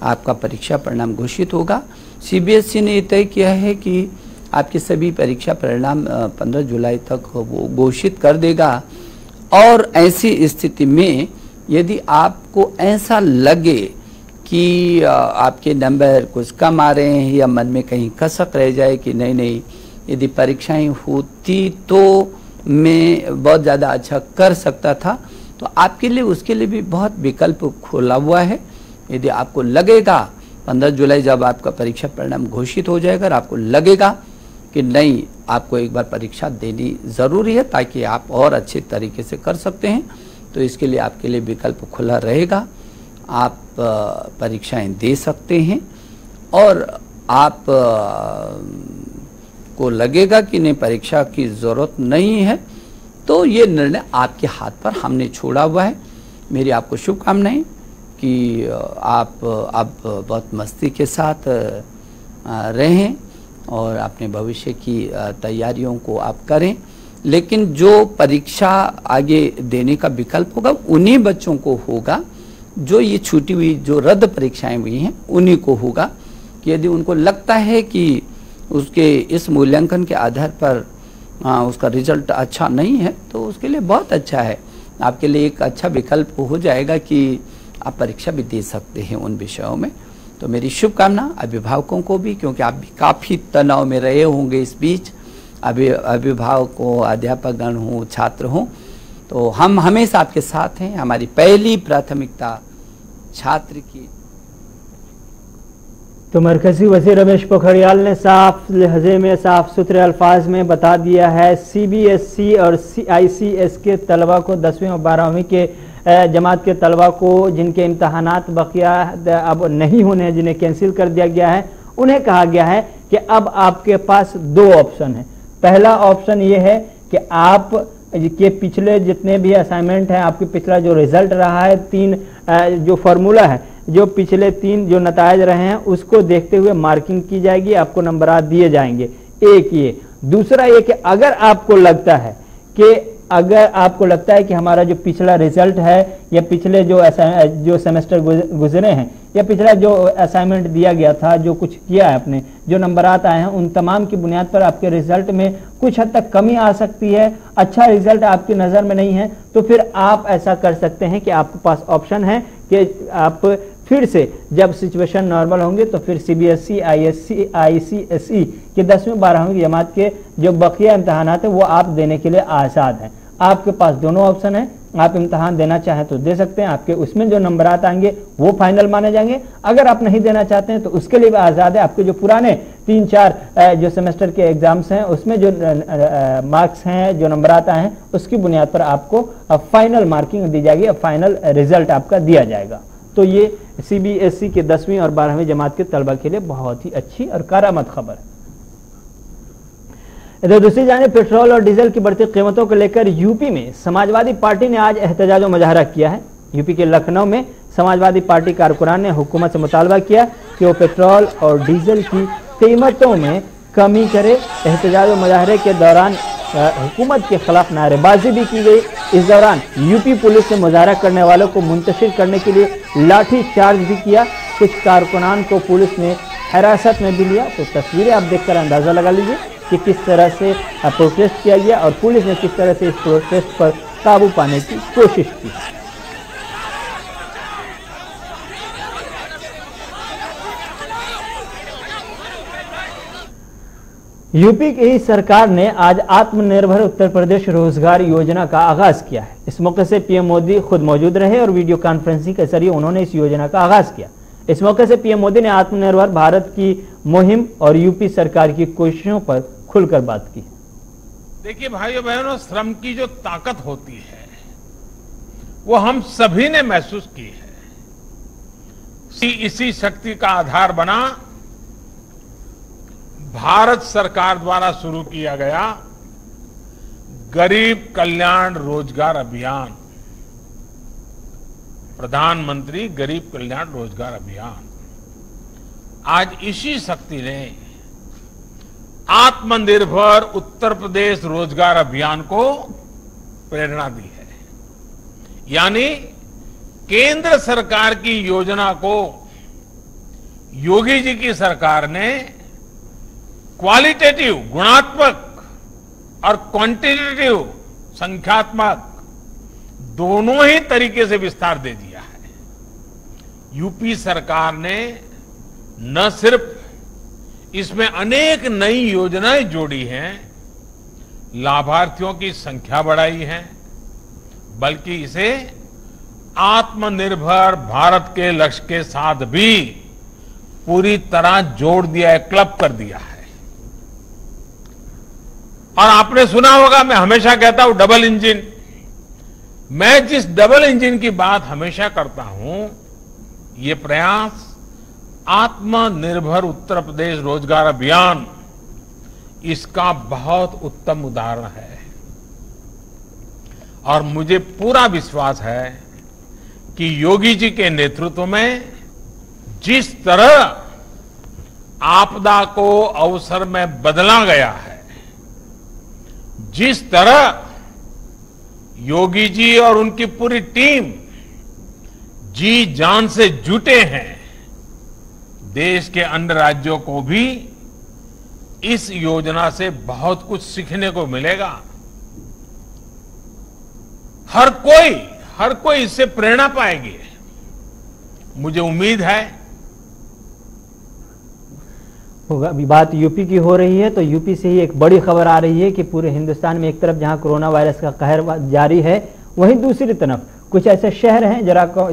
आपका परीक्षा परिणाम घोषित होगा। सीबीएसई ने तय किया है कि आपके सभी परीक्षा परिणाम 15 जुलाई तक वो घोषित कर देगा। और ऐसी स्थिति में यदि आपको ऐसा लगे कि आपके नंबर कुछ कम आ रहे हैं या मन में कहीं कसक रह जाए कि नहीं यदि परीक्षाएं होती तो मैं बहुत ज़्यादा अच्छा कर सकता था, तो आपके लिए उसके लिए भी बहुत विकल्प खोला हुआ है। यदि आपको लगेगा 15 जुलाई जब आपका परीक्षा परिणाम घोषित हो जाएगा और आपको लगेगा कि नहीं आपको एक बार परीक्षा देनी ज़रूरी है ताकि आप और अच्छे तरीके से कर सकते हैं, तो इसके लिए आपके लिए विकल्प खुला रहेगा। आप परीक्षाएं दे सकते हैं और आप को लगेगा कि नहीं परीक्षा की ज़रूरत नहीं है तो ये निर्णय आपके हाथ पर हमने छोड़ा हुआ है। मेरी आपको शुभकामनाएं कि आप अब बहुत मस्ती के साथ रहें और अपने भविष्य की तैयारियों को आप करें। लेकिन जो परीक्षा आगे देने का विकल्प होगा उन्हीं बच्चों को होगा जो ये छूटी हुई जो रद्द परीक्षाएं हुई हैं उन्हीं को होगा कि यदि उनको लगता है कि उसके इस मूल्यांकन के आधार पर उसका रिजल्ट अच्छा नहीं है तो उसके लिए बहुत अच्छा है, आपके लिए एक अच्छा विकल्प हो जाएगा कि आप परीक्षा भी दे सकते हैं उन विषयों में। तो मेरी शुभकामना अभिभावकों को भी, क्योंकि आप भी काफ़ी तनाव में रहे होंगे इस बीच, अभिभावकों अध्यापकगण हों छात्र हों, तो हम हमेशा आपके साथ हैं। हमारी पहली प्राथमिकता छात्र की। तो मरकजी वज़ीर रमेश पोखरियाल ने साफ लहजे में साफ सुथरे अल्फाज में बता दिया है सीबीएसई और आईसीएस के तलबा को 10वीं और 12वीं के जमात के तलबा को जिनके इम्तहानात बकिया अब नहीं होने हैं, जिन्हें कैंसिल कर दिया गया है, उन्हें कहा गया है कि अब आपके पास दो ऑप्शन है। पहला ऑप्शन ये है कि आप के पिछले जितने भी असाइनमेंट हैं, आपके पिछला जो रिजल्ट रहा है, 3 जो फार्मूला है, जो पिछले 3 जो नतायज रहे हैं उसको देखते हुए मार्किंग की जाएगी, आपको नंबरात दिए जाएंगे। एक ये। दूसरा ये कि अगर आपको लगता है कि हमारा जो पिछला रिजल्ट है या पिछले जो सेमेस्टर गुजरे हैं या पिछला जो असाइनमेंट दिया गया था, जो कुछ किया है आपने, जो नंबरात आए हैं, उन तमाम की बुनियाद पर आपके रिजल्ट में कुछ हद तक कमी आ सकती है, अच्छा रिजल्ट आपकी नज़र में नहीं है, तो फिर आप ऐसा कर सकते हैं कि आपके पास ऑप्शन है कि आप फिर से जब सिचुएशन नॉर्मल होंगे तो फिर सीबीएसई आईसीएसई के 10वीं 12वीं जमात के जो बकिया इम्तहानात है वो आप देने के लिए आज़ाद हैं। आपके पास दोनों ऑप्शन है, आप इम्तहान देना चाहें तो दे सकते हैं, आपके उसमें जो नंबरात आएंगे वो फाइनल माने जाएंगे। अगर आप नहीं देना चाहते हैं तो उसके लिए भी आज़ाद है। आपके जो पुराने 3-4 जो सेमेस्टर के एग्जाम्स हैं उसमें जो मार्क्स हैं, जो नंबरात आए हैं, उसकी बुनियाद पर आपको फाइनल मार्किंग दी जाएगी, फाइनल रिजल्ट आपका दिया जाएगा। तो ये सीबीएसई के 10वीं और 12वीं जमात के तलबा के लिए बहुत ही अच्छी और करामत खबर है। इधर दूसरी जानिब पेट्रोल और डीजल की बढ़ती कीमतों को लेकर यूपी में समाजवादी पार्टी ने आज एहतजाज मुजाहरा किया है। यूपी के लखनऊ में समाजवादी पार्टी कारकुनान ने हुकूमत से मुतालबा किया कि वो पेट्रोल और डीजल की कीमतों में कमी करे। एहतजाज मुजाहरे के दौरान हुकूमत के खिलाफ नारेबाजी भी की गई। इस दौरान यूपी पुलिस ने मुजाहरा करने वालों को मुंतशिर करने के लिए लाठी चार्ज भी किया। कुछ कारकुनान को पुलिस ने हिरासत में भी लिया। तो तस्वीरें आप देखकर अंदाजा लगा लीजिए कि किस तरह से प्रोटेस्ट किया गया और पुलिस ने किस तरह से इस प्रोटेस्ट पर काबू पाने की कोशिश की। यूपी की सरकार ने आज आत्मनिर्भर उत्तर प्रदेश रोजगार योजना का आगाज किया है। इस मौके से पीएम मोदी खुद मौजूद रहे और वीडियो कॉन्फ्रेंसिंग के जरिए उन्होंने इस योजना का आगाज किया। इस मौके से पीएम मोदी ने आत्मनिर्भर भारत की मुहिम और यूपी सरकार की कोशिशों पर खुलकर बात की। देखिए भाइयों बहनों, श्रम की जो ताकत होती है वो हम सभी ने महसूस की है। इसी शक्ति का आधार बना भारत सरकार द्वारा शुरू किया गया गरीब कल्याण रोजगार अभियान, प्रधानमंत्री गरीब कल्याण रोजगार अभियान, आज इसी शक्ति ने आत्मनिर्भर उत्तर प्रदेश रोजगार अभियान को प्रेरणा दी है। यानी केंद्र सरकार की योजना को योगी जी की सरकार ने क्वालिटेटिव गुणात्मक और क्वांटिटेटिव संख्यात्मक दोनों ही तरीके से विस्तार दे दिया है। यूपी सरकार ने न सिर्फ इसमें अनेक नई योजनाएं जोड़ी हैं, लाभार्थियों की संख्या बढ़ाई है, बल्कि इसे आत्मनिर्भर भारत के लक्ष्य के साथ भी पूरी तरह जोड़ दिया है, क्लब कर दिया है। और आपने सुना होगा, मैं हमेशा कहता हूं डबल इंजन। मैं जिस डबल इंजन की बात हमेशा करता हूं, ये प्रयास आत्मनिर्भर उत्तर प्रदेश रोजगार अभियान इसका बहुत उत्तम उदाहरण है। और मुझे पूरा विश्वास है कि योगी जी के नेतृत्व में जिस तरह आपदा को अवसर में बदला गया है, जिस तरह योगी जी और उनकी पूरी टीम जी जान से जुटे हैं, देश के अन्य राज्यों को भी इस योजना से बहुत कुछ सीखने को मिलेगा। हर कोई इससे प्रेरणा पाएगी। मुझे उम्मीद है। अभी बात यूपी की हो रही है, तो यूपी से ही एक बड़ी खबर आ रही है कि पूरे हिंदुस्तान में एक तरफ जहां कोरोना वायरस का कहर जारी है, वहीं दूसरी तरफ कुछ ऐसे शहर हैं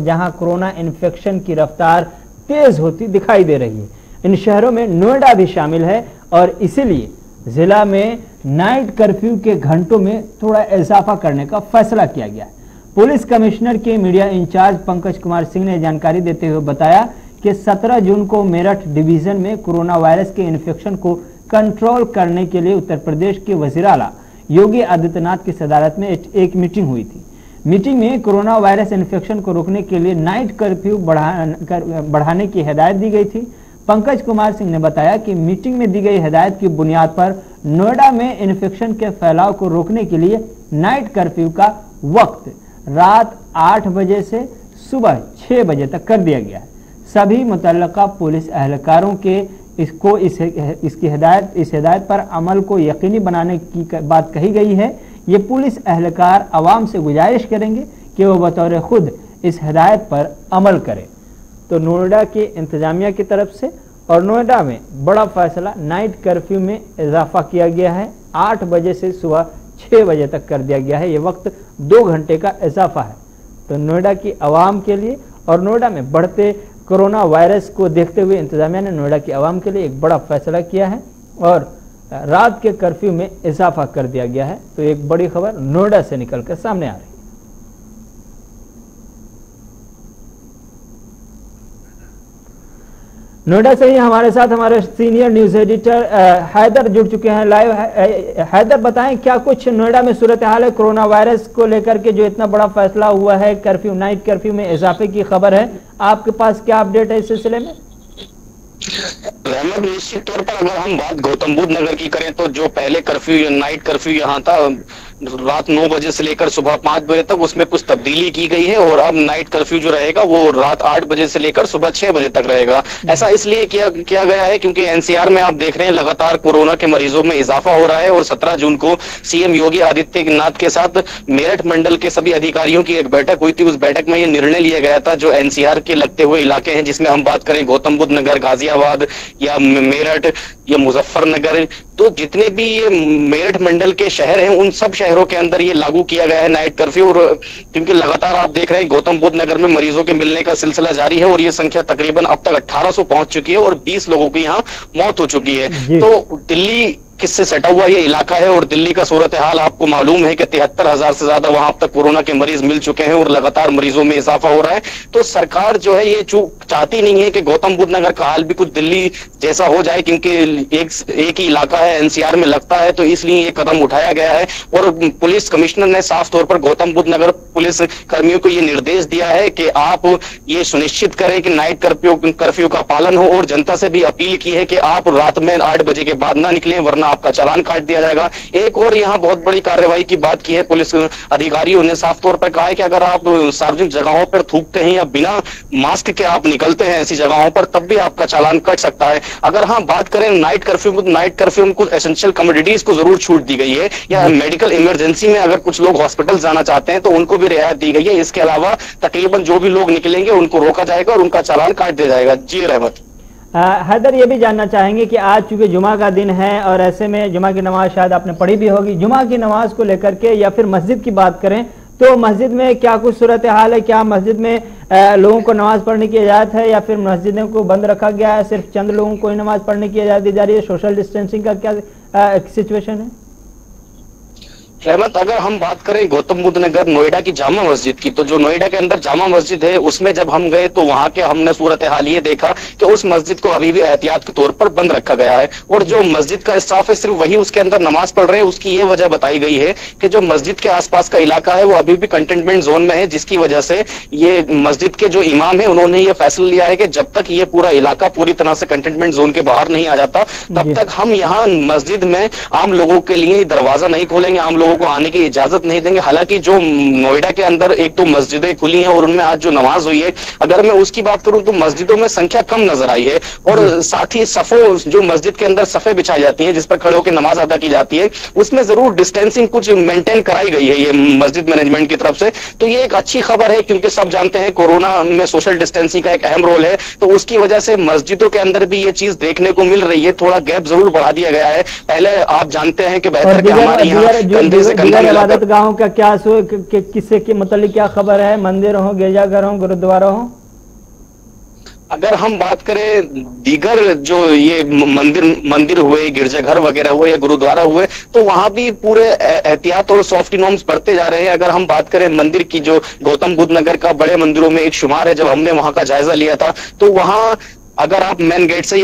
जहां कोरोना इन्फेक्शन की रफ्तार तेज होती दिखाई दे रही है। इन शहरों में नोएडा भी शामिल है और इसीलिए जिला में नाइट कर्फ्यू के घंटों में थोड़ा इजाफा करने का फैसला किया गया। पुलिस कमिश्नर के मीडिया इंचार्ज पंकज कुमार सिंह ने जानकारी देते हुए बताया कि 17 जून को मेरठ डिवीजन में कोरोना वायरस के इन्फेक्शन को कंट्रोल करने के लिए उत्तर प्रदेश के वजीर आला योगी आदित्यनाथ की सदारत में एक मीटिंग हुई थी। मीटिंग में कोरोना वायरस इन्फेक्शन को रोकने के लिए नाइट कर्फ्यू बढ़ाने की हिदायत दी गई थी। पंकज कुमार सिंह ने बताया कि मीटिंग में दी गई हिदायत की बुनियाद पर नोएडा में इन्फेक्शन के फैलाव को रोकने के लिए नाइट कर्फ्यू का वक्त रात 8 बजे से सुबह 6 बजे तक कर दिया गया है। सभी मुतल्लका पुलिस एहलकारों के इस हिदायत पर अमल को यकीनी बनाने की बात कही गई है। ये पुलिस एहलकार आवाम से गुजारिश करेंगे कि वो बतौर खुद इस हिदायत पर अमल करें। तो नोएडा की इंतजामिया की तरफ से और नोएडा में बड़ा फैसला, नाइट कर्फ्यू में इजाफा किया गया है। 8 बजे से सुबह 6 बजे तक कर दिया गया है। ये वक्त 2 घंटे का इजाफा है। तो नोएडा की आवाम के लिए और नोएडा में बढ़ते कोरोना वायरस को देखते हुए इंतजामिया ने नोएडा की आवाम के लिए एक बड़ा फैसला किया है और रात के कर्फ्यू में इजाफा कर दिया गया है। तो एक बड़ी खबर नोएडा से निकलकर सामने आ रही है। नोएडा से ही हमारे साथ हमारे सीनियर न्यूज एडिटर हैदर जुड़ चुके हैं लाइव। हैदर, बताएं क्या कुछ नोएडा में सूरत हाल है कोरोना वायरस को लेकर के, जो इतना बड़ा फैसला हुआ है कर्फ्यू, नाइट कर्फ्यू में इजाफे की खबर है, आपके पास क्या अपडेट है इस सिलसिले में? रहमत, निश्चित तौर पर अगर हम बात गौतम बुद्ध नगर की करें तो जो पहले कर्फ्यू, नाइट कर्फ्यू यहाँ था रात 9 बजे से लेकर सुबह 5 बजे तक, उसमें कुछ तब्दीली की गई है और अब नाइट कर्फ्यू जो रहेगा वो रात 8 बजे से लेकर सुबह 6 बजे तक रहेगा। ऐसा इसलिए किया गया है क्योंकि एनसीआर में आप देख रहे हैं लगातार कोरोना के मरीजों में इजाफा हो रहा है और 17 जून को सीएम योगी आदित्यनाथ के साथ मेरठ मंडल के सभी अधिकारियों की एक बैठक हुई थी। उस बैठक में ये निर्णय लिया गया था जो एनसीआर के लगते हुए इलाके हैं, जिसमें हम बात करें गौतम बुद्ध नगर, गाजियाबाद या मेरठ या मुजफ्फरनगर, तो जितने भी ये मेरठ मंडल के शहर हैं उन सब शहरों के अंदर ये लागू किया गया है नाइट कर्फ्यू। और क्योंकि लगातार आप देख रहे हैं गौतम बुद्ध नगर में मरीजों के मिलने का सिलसिला जारी है और ये संख्या तकरीबन अब तक 1800 पहुंच चुकी है और 20 लोगों की यहाँ मौत हो चुकी है। तो दिल्ली किससे सटा हुआ ये इलाका है और दिल्ली का सूरत हाल आपको मालूम है कि 73,000 से ज्यादा वहां अब तक कोरोना के मरीज मिल चुके हैं और लगातार मरीजों में इजाफा हो रहा है। तो सरकार जो है ये चाहती नहीं है कि गौतम बुद्ध नगर का हाल भी कुछ दिल्ली जैसा हो जाए, क्योंकि एक ही इलाका है, एनसीआर में लगता है, तो इसलिए ये कदम उठाया गया है। और पुलिस कमिश्नर ने साफ तौर पर गौतम बुद्ध नगर पुलिस कर्मियों को ये निर्देश दिया है कि आप ये सुनिश्चित करें कि नाइट कर्फ्यू का पालन हो, और जनता से भी अपील की है कि आप रात में 8 बजे के बाद ना निकलें, वरना आपका चालान काट दिया जाएगा। एक और यहाँ बहुत बड़ी कार्रवाई की बात की है पुलिस अधिकारियों ने, साफ तौर पर कहा है कि अगर आप सार्वजनिक जगहों पर थूकते हैं या बिना मास्क के आप निकलते हैं ऐसी जगहों पर, तब भी आपका चालान कट सकता है। अगर हाँ बात करें नाइट कर्फ्यू में कुछ एसेंशियल कमोडिटीज को जरूर छूट दी गई है, या मेडिकल इमरजेंसी में अगर कुछ लोग हॉस्पिटल जाना चाहते हैं तो उनको भी रियायत दी गई है। इसके अलावा तकरीबन जो भी लोग निकलेंगे उनको रोका जाएगा और उनका चालान काट दिया जाएगा। जी रहमत। हैदर, ये भी जानना चाहेंगे कि आज चूंकि जुमा का दिन है और ऐसे में जुमा की नमाज शायद आपने पढ़ी भी होगी, जुमा की नमाज को लेकर के या फिर मस्जिद की बात करें तो मस्जिद में क्या कुछ सूरत हाल है? क्या मस्जिद में लोगों को नमाज पढ़ने की इजाजत है या फिर मस्जिदों को बंद रखा गया है, सिर्फ चंद लोगों को ही नमाज पढ़ने की इजाजत दी जा रही है? सोशल डिस्टेंसिंग का क्या सिचुएशन है? रहमत, अगर हम बात करें गौतम बुद्ध नगर नोएडा की जामा मस्जिद की, तो जो नोएडा के अंदर जामा मस्जिद है उसमें जब हम गए तो वहां के हमने सूरत हाल ये देखा कि उस मस्जिद को अभी भी एहतियात के तौर पर बंद रखा गया है, और जो मस्जिद का स्टाफ है सिर्फ वही उसके अंदर नमाज पढ़ रहे हैं। उसकी ये वजह बताई गई है कि जो मस्जिद के आसपास का इलाका है वो अभी भी कंटेनमेंट जोन में है, जिसकी वजह से ये मस्जिद के जो इमाम है उन्होंने ये फैसला लिया है कि जब तक ये पूरा इलाका पूरी तरह से कंटेनमेंट जोन के बाहर नहीं आ जाता तब तक हम यहाँ मस्जिद में आम लोगों के लिए दरवाजा नहीं खोलेंगे, आम लोगों को आने की इजाजत नहीं देंगे। हालांकि जो नोएडा के अंदर एक तो मस्जिदें खुली हैं और उनमें आज जो नमाज हुई है, अगर मैं उसकी बात करूं तो मस्जिदों में संख्या कम नजर आई है, और साथ ही सफों जो मस्जिद के अंदर सफे बिछाई जाती हैं जिस पर खड़े होकर नमाज अदा की जाती है, उसमें जरूर डिस्टेंसिंग कुछ मेंटेन कराई गई है ये मस्जिद मैनेजमेंट की तरफ से। तो ये एक अच्छी खबर है, क्योंकि सब जानते हैं कोरोना में सोशल डिस्टेंसिंग का एक अहम रोल है, तो उसकी वजह से मस्जिदों के अंदर भी ये चीज देखने को मिल रही है। थोड़ा गैप जरूर बढ़ा दिया गया है। पहले आप जानते हैं कि बेहतर कि हमारे यहाँ कंधे से कंधा इबादत गाहों का क्या किससे के मतलब क्या खबर है? मंदिर हो, गिरजाघर हो, गुरुद्वारा हो? अगर हम बात करें दीगर जो ये मंदिर हुए, गिरजाघर वगैरह हुए या गुरुद्वारा हुए, तो वहां भी पूरे एहतियात और सॉफ्टी नॉर्म्स बढ़ते जा रहे हैं। अगर हम बात करें मंदिर की, जो गौतम बुद्ध नगर का बड़े मंदिरों में एक शुमार है, जब हमने वहां का जायजा लिया था तो वहां अगर आप मेन गेट से ही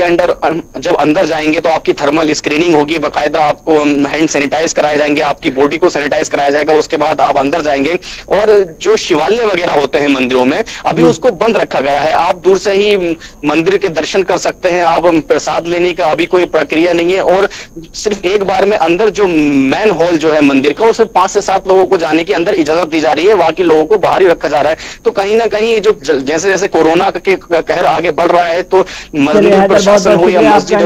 जब अंदर जाएंगे तो आपकी थर्मल स्क्रीनिंग होगी, बाकायदा आपको हैंड सैनिटाइज कराए जाएंगे, आपकी बॉडी को सैनिटाइज कराया जाएगा, उसके बाद आप अंदर जाएंगे। और जो शिवालय वगैरह होते हैं मंदिरों में, अभी उसको बंद रखा गया है। आप दूर से ही मंदिर के दर्शन कर सकते हैं, आप प्रसाद लेने का अभी कोई प्रक्रिया नहीं है, और सिर्फ एक बार में अंदर जो मेन हॉल जो है मंदिर का, वो सिर्फ 5 से 7 लोगों को जाने की अंदर इजाजत दी जा रही है, बाकी लोगों को बाहर ही रखा जा रहा है। तो कहीं ना कहीं जो जैसे जैसे कोरोना के कहर आगे बढ़ रहा है, तो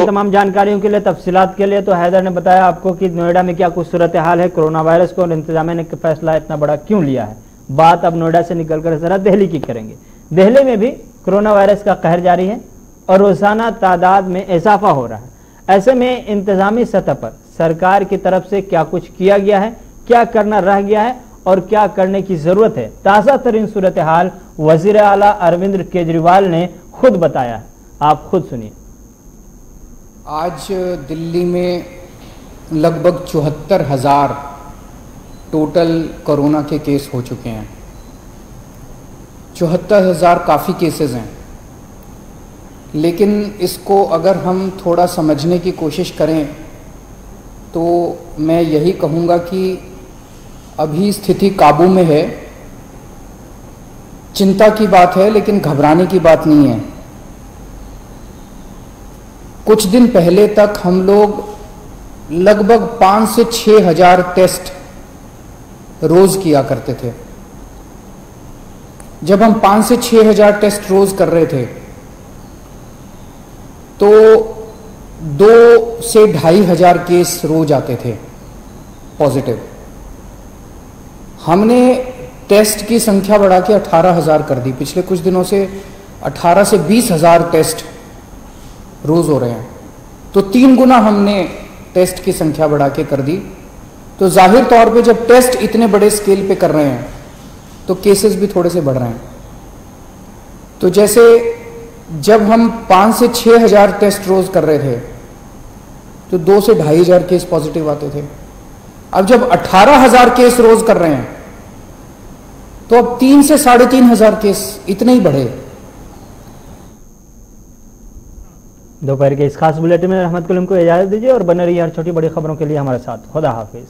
तमाम जानकारियों के लिए, तफसीलात के लिए, तो हैदर ने बताया आपको कि नोएडा में क्या कुछ सूरत हाल है कोरोना वायरस को और इंतजामिया ने फैसला इतना बड़ा क्यों लिया है। बात अब नोएडा से निकलकर जरा दिल्ली की करेंगे। दिल्ली में भी कोरोना वायरस का कहर जारी है और रोजाना तादाद में इजाफा हो रहा है। ऐसे में इंतजामी सतह पर सरकार की तरफ से क्या कुछ किया गया है, क्या करना रह गया है और क्या करने की जरूरत है, ताज़ा तरीन सूरत हाल वजीर आला अरविंद केजरीवाल ने खुद बताया है। आप खुद सुनिए। आज दिल्ली में लगभग 74,000 टोटल कोरोना के केस हो चुके हैं। 74,000 काफ़ी केसेस हैं, लेकिन इसको अगर हम थोड़ा समझने की कोशिश करें तो मैं यही कहूँगा कि अभी स्थिति काबू में है। चिंता की बात है लेकिन घबराने की बात नहीं है। कुछ दिन पहले तक हम लोग लगभग 5 से 6 हजार टेस्ट रोज किया करते थे। जब हम 5 से 6 हजार टेस्ट रोज कर रहे थे तो 2 से 2,500 केस रोज आते थे पॉजिटिव। हमने टेस्ट की संख्या बढ़ा के 18,000 कर दी। पिछले कुछ दिनों से 18 से 20,000 टेस्ट रोज हो रहे हैं, तो 3 गुना हमने टेस्ट की संख्या बढ़ा के कर दी। तो जाहिर तौर पे जब टेस्ट इतने बड़े स्केल पे कर रहे हैं तो केसेस भी थोड़े से बढ़ रहे हैं। तो जैसे जब हम 5 से 6 हजार टेस्ट रोज कर रहे थे तो 2 से 2,500 केस पॉजिटिव आते थे। अब जब 18,000 केस रोज कर रहे हैं तो अब 3 से 3,500 केस इतने ही बढ़े। दोपहर के इस खास बुलेटिन में रहमत कलम को इजाजत दीजिए और बने रहिए हर छोटी बड़ी खबरों के लिए हमारे साथ। खुदा हाफिज।